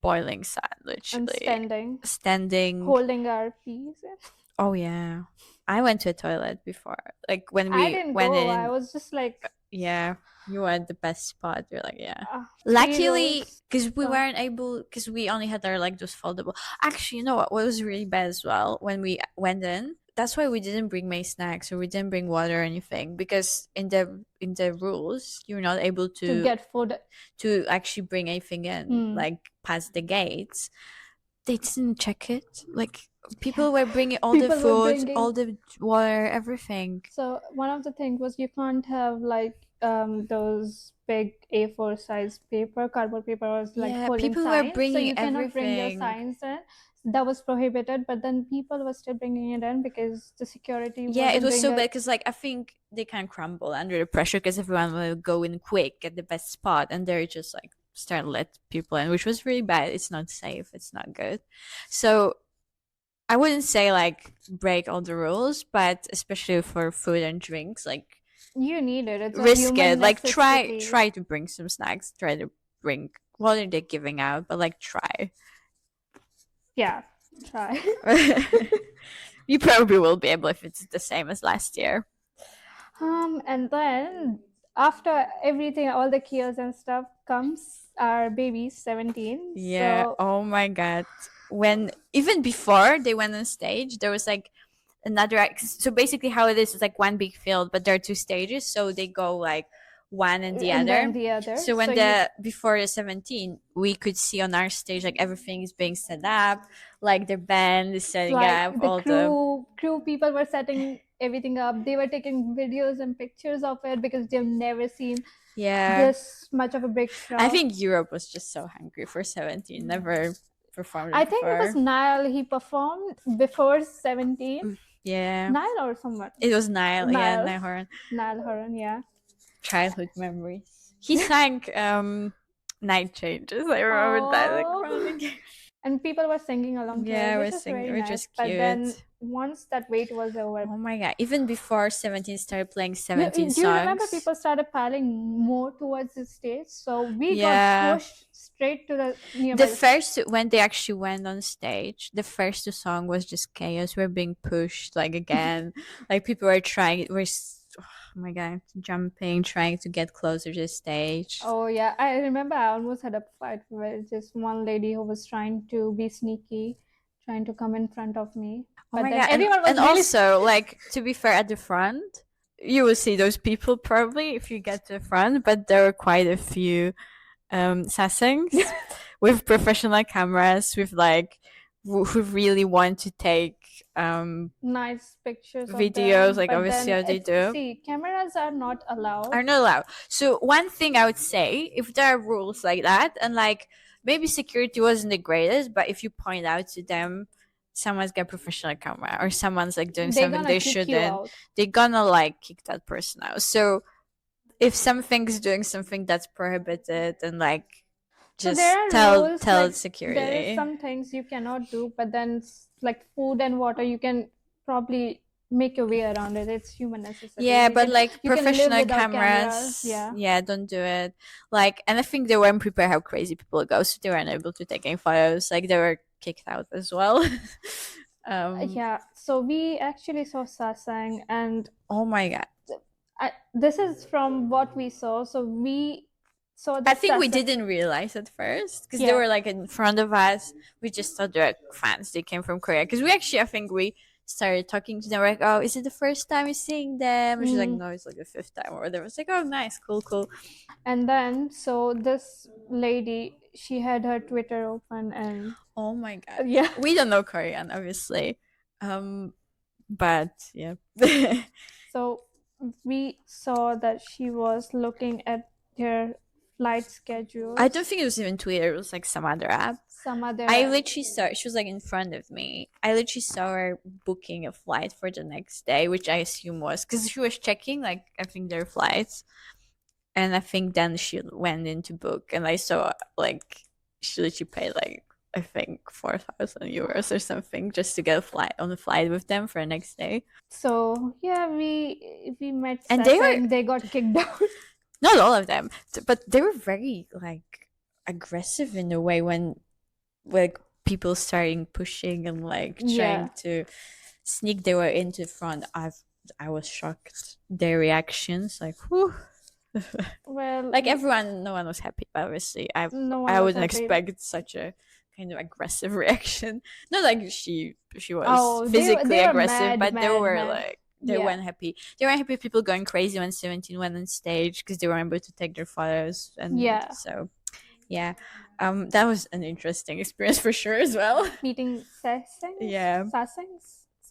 boiling sun, And literally. Standing. holding our peace. Oh yeah. I went to a toilet before. Like when I we didn't went go. in. I was just like, Yeah, you were at the best spot. You're like, yeah. 3 Luckily, rows. because we So- weren't able, because we only had our like those foldable. Actually, you know what was really bad as well when we went in. That's why we didn't bring my snacks, or we didn't bring water or anything, because in the rules you're not able to get food. to actually bring anything in, like past the gates. They didn't check it. Like people were bringing all the People were food, bringing- all the water, everything. So one of the things was you can't have like those big A4 size paper, cardboard paper, was like Yeah, holding people were signs. So bringing you cannot bring your everything. signs in. That was prohibited, but then people were still bringing it in because the security. Yeah, it wasn't was doing so it. bad because like I think they can crumble under the pressure because everyone will go in quick at the best spot, and they're just like start let people in, which was really bad. It's not safe. It's not good. So I wouldn't say like break all the rules, but especially for food and drinks, like You need it. It's a risk human it. Like necessity. try to bring some snacks. Try to bring what are they giving out, but like try. Yeah, try. You probably will be able if it's the same as last year. And then after everything, all the chaos and stuff comes our baby 17. Yeah. So Oh my god. When even before they went on stage, there was like another. So basically, how it is like one big field, but there are two stages. So they go like one and the and other. then the other. So when So before the 17, we could see on our stage like everything is being set up, like the band is setting like up the all crew people were setting everything up. They were taking videos and pictures of it because they've never seen Yeah. this much of a big crowd. I think Europe was just so hungry for 17. Never performed it I think it was before. Niall. He performed before 17. Yeah. Niall or someone. It was Niall. Yeah, Niall. Niall Horan. Niall Horan, yeah. Childhood memories. He sang Night Changes. I remember that. Like, Oh. running. And people were singing along to Yeah, it, we're which is singing, very which nice. is But then cute. once that wait was over, Oh my god. Even before 17 started playing do 17 you remember songs. people started piling more towards the stage? So we Yeah. got pushed straight to the nearby. The first, when they actually went on stage, the first song was just chaos. We're being pushed like again. Like people were trying, oh my god, jumping, trying to get closer to the stage. Oh yeah, I remember I almost had a fight with just one lady who was trying to be sneaky, trying to come in front of me. Oh But my then god! everyone was And really also, like, to be fair, at the front, you will see those people probably if you get to the front. But there were quite a few Sasaengs with professional cameras, with like who really want to take Nice pictures of videos, them, like but obviously then how they do. see, cameras are not allowed. Are not allowed. So one thing I would say, if there are rules like that, and like maybe security wasn't the greatest, but if you point out to them someone's got a professional camera or someone's like doing They're something gonna they kick you shouldn't, out. they're gonna like kick that person out. So if something's doing something that's prohibited, and like So just there are tell rules, tell like security. there is some things you cannot do, but then like food and water, you can probably make your way around it. It's human necessity. Yeah, You but can, like you can live professional without cameras, Yeah. don't do it. Like, and I think they weren't prepared how crazy people go, so they weren't able to take any photos. Like, they were kicked out as well. Yeah. So we actually saw Sasaeng, and Oh my god. this is from what we saw. So we saw the I think we Sasaeng. didn't realize at first because they Yeah. were like in front of us. We just thought they were fans. They came from Korea because we actually, I think we started talking to them. We're like, oh, is it the first time you're seeing them? And she's like, no, it's like the fifth time or whatever. It's like, oh, nice, cool. And then, so this lady, she had her Twitter open, and Oh my god. yeah. We don't know Korean, obviously. But yeah. So we saw that she was looking at her flight schedule. I don't think it was even Twitter. It was like some other app. Some other. I literally saw, she was like in front of me. I literally saw her booking a flight for the next day, which I assume was because she was checking, like, I think their flights. And I think then she went in to book, and I saw like she literally paid like, I think 4,000 euros or something just to get on a flight with them for the next day. So yeah, we met, And they got kicked out. Not all of them, but they were very like aggressive in a way when like people starting pushing and like trying to sneak their way into front. I was shocked. Their reactions, like, whew. Well, Like everyone, no one was happy. Obviously, I wouldn't expect such a kind of aggressive reaction. Not like she was physically they were aggressive, mad, but they were mad. like they weren't happy. They weren't happy with people going crazy when 17 went on stage because they were able to take their photos. And so yeah, that was an interesting experience for sure as well. Meeting Sasaengs. Yeah.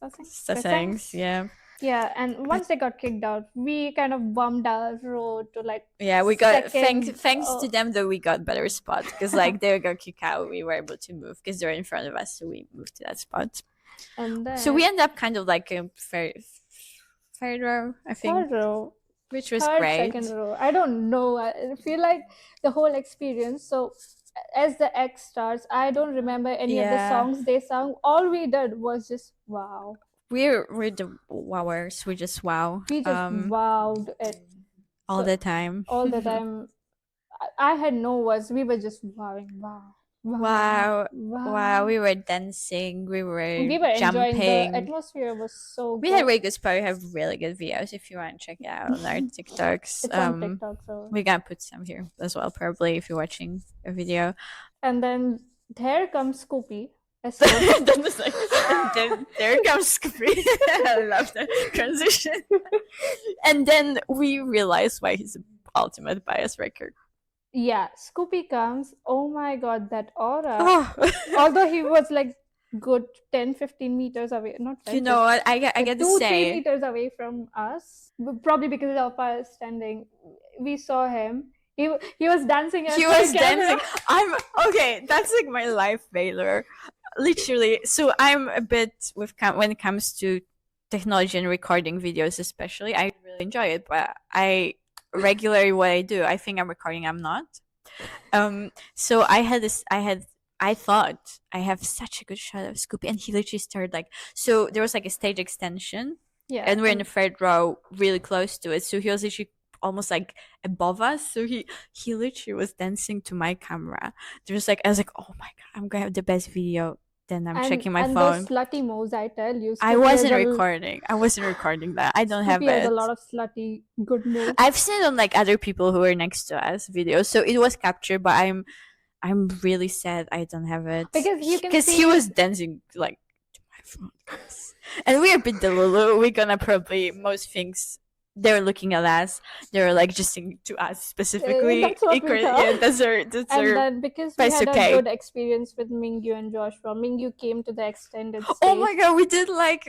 Sasaengs. Yeah. Yeah, and once they got kicked out, we kind of bumped our road to like. Yeah, we got thanks to them that we got better spot because like they got kicked out, we were able to move because they were in front of us, so we moved to that spot. And then, so we end up kind of like a third row, I think. Third row, which was great. Second row. I don't know. I feel like the whole experience. So as the X stars, I don't remember any of the songs they sang. All we did was just wow. We're the wowers. We just wow. We just wowed it all the time. All the time. I had no words. We were just wowing. Wow. We were dancing. We were jumping. Enjoying. The atmosphere was so good. We had really good spot. We have really good videos if you want to check it out on our TikToks. It's on TikTok, so we're gonna put some here as well, probably, if you're watching a video. And then there comes Scoopy. Then there comes Scoopy. I love that transition. And then we realize why he's the ultimate bias wrecker. Yeah, Scoopy comes. Oh my god, that aura. Although he was like good 10-15 meters away. Not 10, you know what? I get to say 2-3 meters away from us. Probably because of our standing. We saw him. He was dancing. He was dancing. I'm okay. That's like my life failure. Literally. So I'm a bit when it comes to technology and recording videos, especially. I really enjoy it, but regularly what I do, I think I'm recording, I'm not. So I thought I have such a good shot of Scoopy, and he literally started like, so there was like a stage extension, and we're in the third row really close to it, so he was literally almost like above us, so he literally was dancing to my camera. I was like, oh my god, I'm gonna have the best video. Then I'm checking my phone. Those slutty moves, I tell you. I wasn't recording that. I don't have it. He has a lot of slutty good moves. I've seen it on like other people who were next to us videos, so it was captured. But I'm really sad I don't have it because he was dancing like to my phone, and we're a bit delulu. We're gonna probably most things they were looking at us. They were like just singing to us specifically. That's what we thought. Yeah, that's our And then because we But it's had okay. a good experience with Mingyu and Joshua, Mingyu came to the extended stage. Oh my god, we did like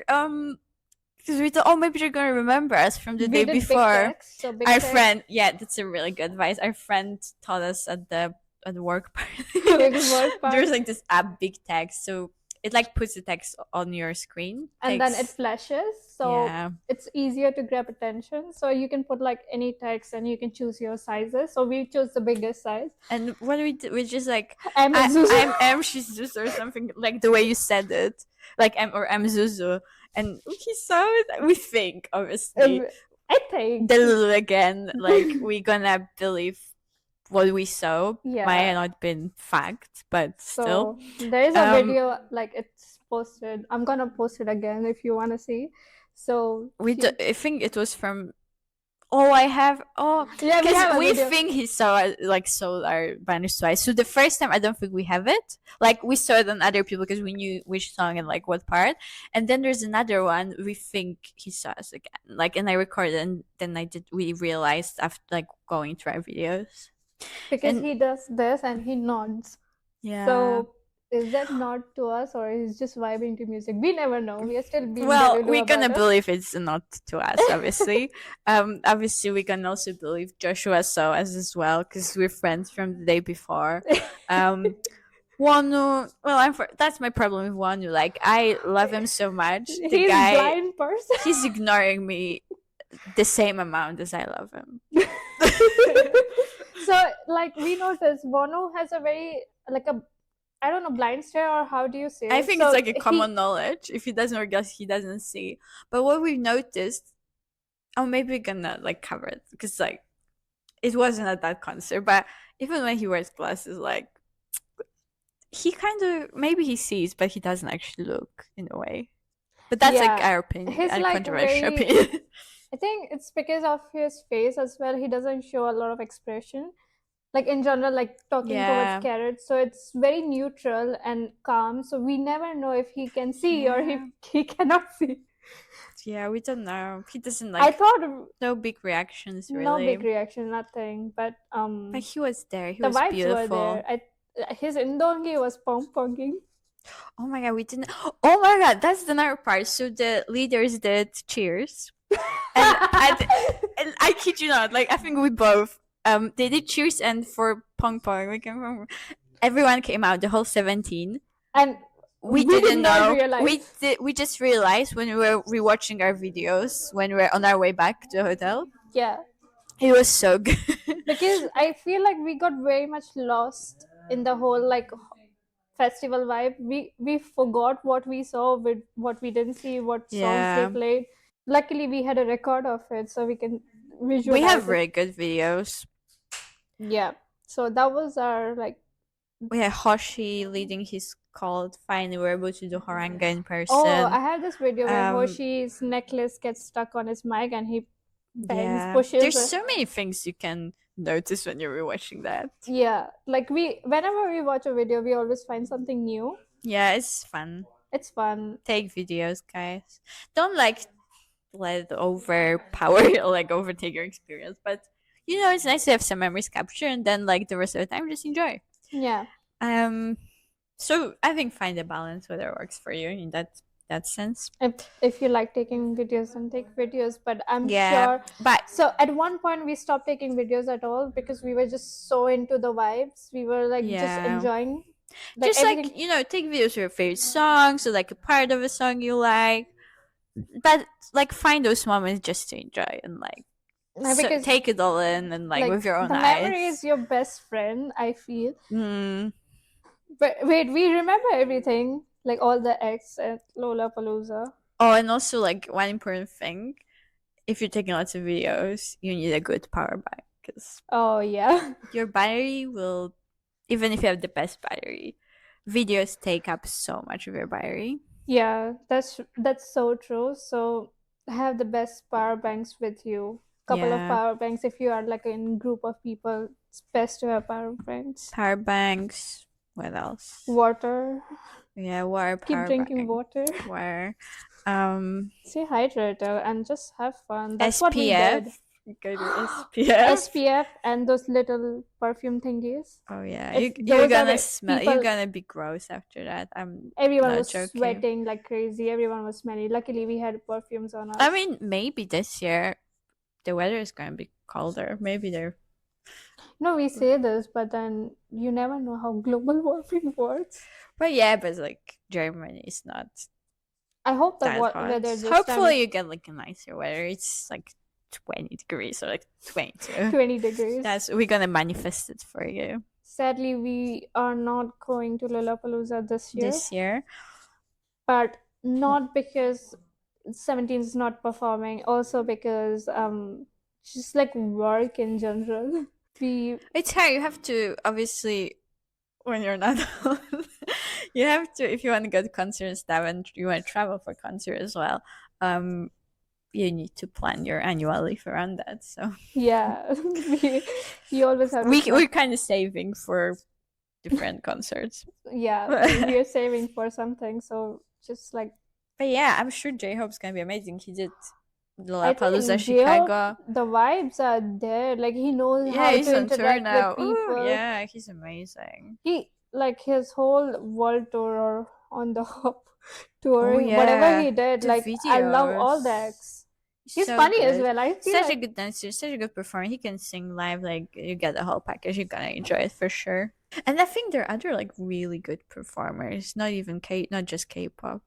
because we thought, oh, maybe they're gonna remember us from the day did before. Big text, so big Our text. friend, yeah, that's a really good advice. Our friend taught us at the work party. Work party. There's like this app, Big Text, so it like puts the text on your screen, and then it flashes, so Yeah. it's easier to grab attention. So you can put like any text, and you can choose your sizes. So we chose the biggest size. And what do we do? We just like I'm M, she's Zuzu or something, like the way you said it, like M or M Zuzu. And he saw it. We think, obviously, I think the Lulu again. Like we gonna believe what we saw. Yeah. Might have not been fact, but still. So there is a video, like it's posted. I'm gonna post it again if you wanna see. So I think it was from. Oh, I have. Oh, yeah, because we video. think he saw our banners twice. So the first time, I don't think we have it. Like we saw it on other people because we knew which song and like what part. And then there's another one we think he saw us again. Like, and I recorded, and then we realized after like going through our videos. Because he does this and he nods. Yeah. So is that nod to us, or is just vibing to music? We never know. We are still being we're gonna believe it's not to us, obviously. Obviously we can also believe Joshua saw us as well because we're friends from the day before. Wanu, well, that's my problem with Wanu. Like I love him so much. The He's guy, a blind person. He's ignoring me the same amount as I love him. So like we noticed Wanu has a very like a, I don't know, blind stare, or how do you say it? I think it's like a common knowledge. If he doesn't realize, he doesn't see. But what we've noticed, maybe we're gonna like cover it because like it wasn't at that concert. But even when he wears glasses, like he kind of maybe he sees, but he doesn't actually look in a way. But that's like our opinion, His and like controversial opinion. I think it's because of his face as well. He doesn't show a lot of expression. Like in general, like talking towards carrots, so it's very neutral and calm. So we never know if he can see or if he cannot see. Yeah, we don't know. He doesn't like. I thought no big reactions, really. No big reaction, nothing. But he was there. He the was vibes beautiful. were there. His indongi was pong-ponging. Oh my god, we didn't. Oh my god, that's the another part. So the leaders did cheers, and I kid you not, like I think we both. They did cheers, and for pong pong, everyone came out, the whole 17, and we didn't know. We just realized when we were rewatching our videos when we were on our way back to the hotel. Yeah, it was so good because I feel like we got very much lost in the whole like festival vibe. We forgot what we saw with what we didn't see, what songs they played. Luckily, we had a record of it, so we can visualize. We have very good videos. Yeah, so that was our like. We had Hoshi leading his cult. Finally, we were able to do Haranga in person. Oh, I have this video where Hoshi's necklace gets stuck on his mic and he bends, pushes. There's so many things you can notice when you're watching that. Yeah, like whenever we watch a video, we always find something new. Yeah, it's fun. It's fun. Take videos, guys. Don't like let it overpower or like overtake your experience, but you know, it's nice to have some memories captured, and then like the rest of the time just enjoy. Yeah. So I think find a balance whether it works for you in that sense. If you like taking videos, then take videos, but I'm sure. But so at one point we stopped taking videos at all because we were just so into the vibes. We were like just enjoying. Like, just everything. Like, you know, take videos of your favorite songs or like a part of a song you like, but like find those moments just to enjoy and like so take it all in and like with your own eyes. The memory is your best friend, I feel. But wait, we remember everything, like all the acts at Lollapalooza. Oh, and also like one important thing, if you're taking lots of videos, you need a good power bank because your battery will, even if you have the best battery, videos take up so much of your battery. Yeah, that's so true. So have the best power banks with you. Couple of power banks. If you are like in a group of people, it's best to have power banks. Power banks. What else? Water. Yeah, water. Keep drinking water. Water. Stay hydrated and just have fun. That's what we did. SPF. You go to SPF. SPF and those little perfume thingies. Oh yeah, It's- you're those are gonna the smell. You're people- gonna be gross after that. I'm Everyone not was joking. sweating like crazy. Everyone was smelly. Luckily, we had perfumes on us. I mean, maybe this year the weather is gonna be colder. Maybe they're. No, we say this, but then you never know how global warming works. But yeah, but like Germany is not I hope the that hot. weather this Hopefully, time you get like a nicer weather. It's like 20 degrees or like 22. 20 degrees. We're gonna manifest it for you Sadly, we are not going to Lollapalooza this year. but not because 17 is not performing, also because just like work in general. It's hard. You have to obviously when you're not alone. You have to if you want to go to concerts now and you want to travel for concert as well. You need to plan your annual leave around that. So yeah, we always have. We're kind of saving for different concerts. Yeah, we are saving for something. So just like. But yeah, I'm sure J-Hope's gonna be amazing. He did I Lollapalooza think Chicago. the vibes are there. Like he knows Yeah, how he's to on tour interact now. with people. Ooh, yeah, he's amazing. He like his whole world tour or on the hop tour, Oh, yeah. whatever he did. The Like I love all videos. the acts. He's So funny as good. well. I feel Such a like good dancer, such a good performer. He can sing live. Like you get the whole package. You're gonna enjoy it for sure. And I think there are other like really good performers. Not even not just K-pop.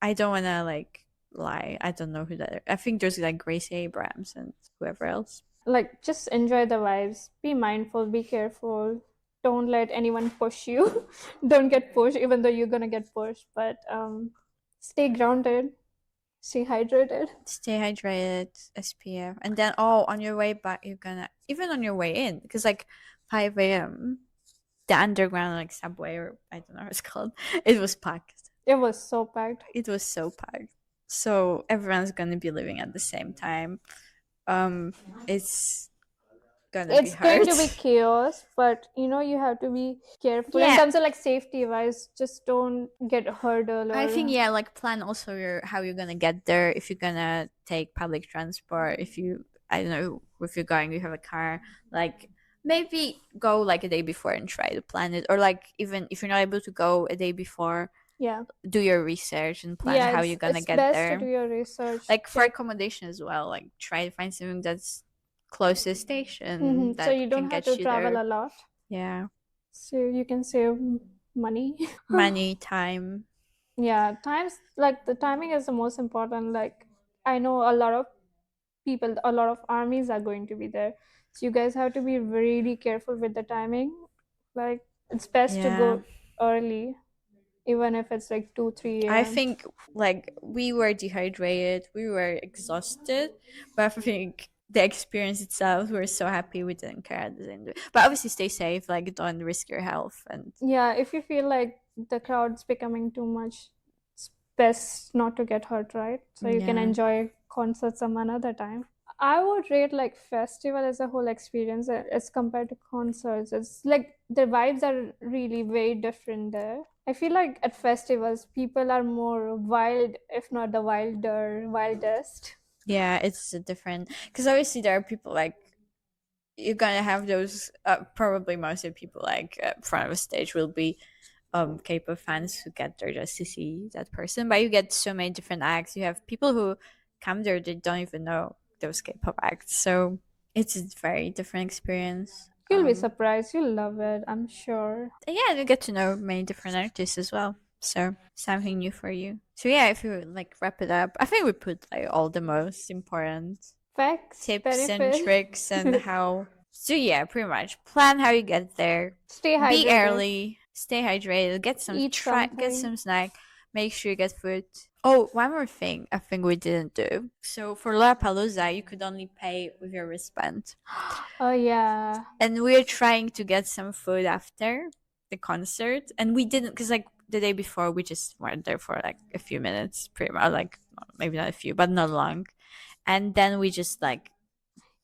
I don't wanna like lie. I don't know who that. I think there's like Gracie Abrams and whoever else. like just enjoy the vibes. Be mindful. Be careful. Don't let anyone push you. Don't get pushed, even though you're gonna get pushed. But stay grounded. Stay hydrated. Stay hydrated, SPF, and then on your way back, you're gonna even on your way in because like 5 a.m. the underground like subway or I don't know what it's called. It was packed. It was so packed. It was so packed. So everyone's gonna be leaving at the same time. It's gonna be It's hard. going to be chaos, but you have to be careful in Yeah. terms of like safety wise. Just don't get hurdled. I think like plan also how you're gonna get there. If you're gonna take public transport, if you I don't know if you're going, you have a car. Like maybe go like a day before and try to plan it, or like even if you're not able to go a day before, yeah, do your research and plan how you're gonna it's get best there. to do your research. Like for accommodation as well. Like try to find something that's closest station that so you don't can have get to you travel there. a lot, Yeah, so you can save money. money, time. Yeah, the timing is the most important. Like I know a lot of people, a lot of armies are going to be there, so you guys have to be really careful with the timing. Like it's best to go early, even if it's like 2-3 a.m. I think like we were dehydrated, we were exhausted, but I think the experience itself, we were so happy we didn't care at the end. But obviously, stay safe. Like don't risk your health and Yeah, if you feel like the crowd's becoming too much, it's best not to get hurt, right? So you can Yeah. enjoy concerts some another time. I would rate like festival as a whole experience as compared to concerts. It's like the vibes are really very different there. I feel like at festivals, people are more wild, if not the wildest. yeah, it's a different because obviously there are people like you're gonna have those. Probably most of the people like front of a stage will be K-pop fans who get there just to see that person. But you get so many different acts. You have people who come there they don't even know those K-pop acts. So it's a very different experience. You'll be surprised. You'll love it, I'm sure. Yeah, you get to know many different artists as well. So something new for you. So yeah, if you like wrap it up, I think we put like all the most important Facts, tips and benefits. tricks and how. So yeah, pretty much plan how you get there. Stay hydrated. Be early. Stay hydrated. Get some Eat get something. some snack. Make sure you get food. Oh, one more thing I think we didn't do. So for Lollapalooza, you could only pay with your wristband. Oh yeah. And we're trying to get some food after the concert, and we didn't because like the day before we just weren't there for like a few minutes, pretty much like maybe not a few, but not long. And then we just like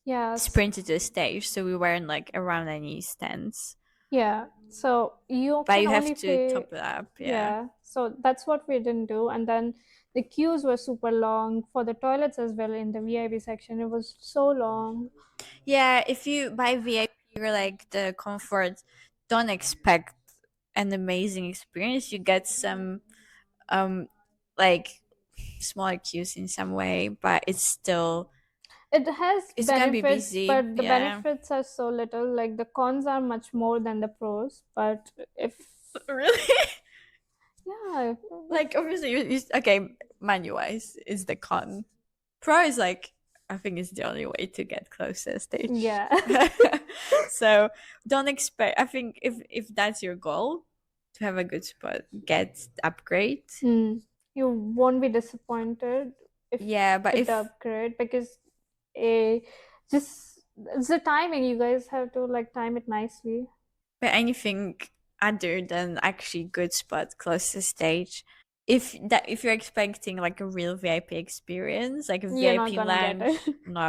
Yeah. sprinted to the stage, so we weren't like around any stands. Yeah. So you but can you have only to pay. top it up. Yeah. So that's what we didn't do. And then the queues were super long for the toilets as well in the VIP section. It was so long. Yeah, if you buy VIP or like the comfort, don't expect an amazing experience. You get some like smaller queues in some way, but it's still It has it's gonna be benefits, busy. but the Yeah. benefits are so little. Like the cons are much more than the pros. But if Really? yeah, Like obviously you okay, money wise is the con. Pro is like I think it's the only way to get close to the stage. yeah. So don't expect I think if that's your goal to have a good spot, get upgrade. You won't be disappointed if Yeah, but with the if upgrade because a just it's the timing. You guys have to like time it nicely. but anything other than actually good spot close to stage, if you're expecting like a real VIP experience, like a You're VIP not gonna get lounge, it. no,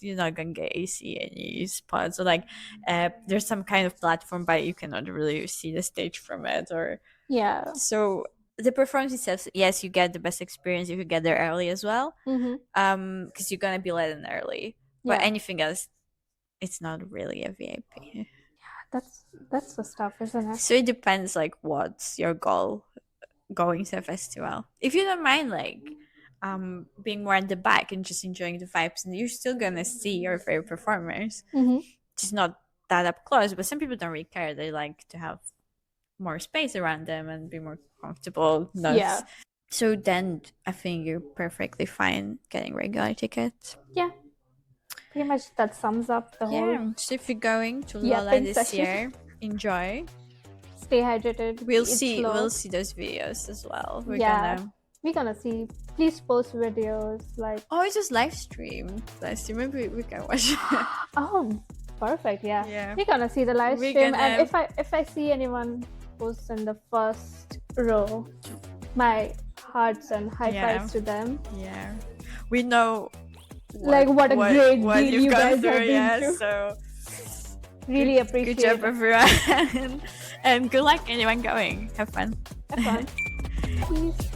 you're not gonna get AC any spots. Or like there's some kind of platform but you cannot really see the stage from it or Yeah. so the performance itself, yes, you get the best experience if you get there early as well. Because you're gonna be let in early. But Yeah. anything else, it's not really a VIP. That's the stuff, isn't it? So it depends like what's your goal going to a festival. If you don't mind like being more at the back and just enjoying the vibes and you're still gonna see your favorite performers. Just not that up close, but some people don't really care. They like to have more space around them and be more comfortable. Yeah. So then I think you're perfectly fine getting regular tickets. Yeah. Pretty much that sums up the whole Yeah. So if you're going to Yeah, Lolla pink this session. year, enjoy. Stay hydrated. We'll eat see slow. we'll see those videos as well. We're Yeah. gonna We're gonna see. Please post videos like Oh, it's just live stream. Last year, maybe we can watch it. oh perfect, yeah. Yeah. We're gonna see the live We're stream gonna- and if I see anyone post in the first row, my hearts and high Yeah. fives to them. Yeah. We know Like, what a great what deal you've you gone guys through, have been yeah. through. So Really appreciate good job it. everyone. And good luck anyone going. Have fun. Have fun. Peace.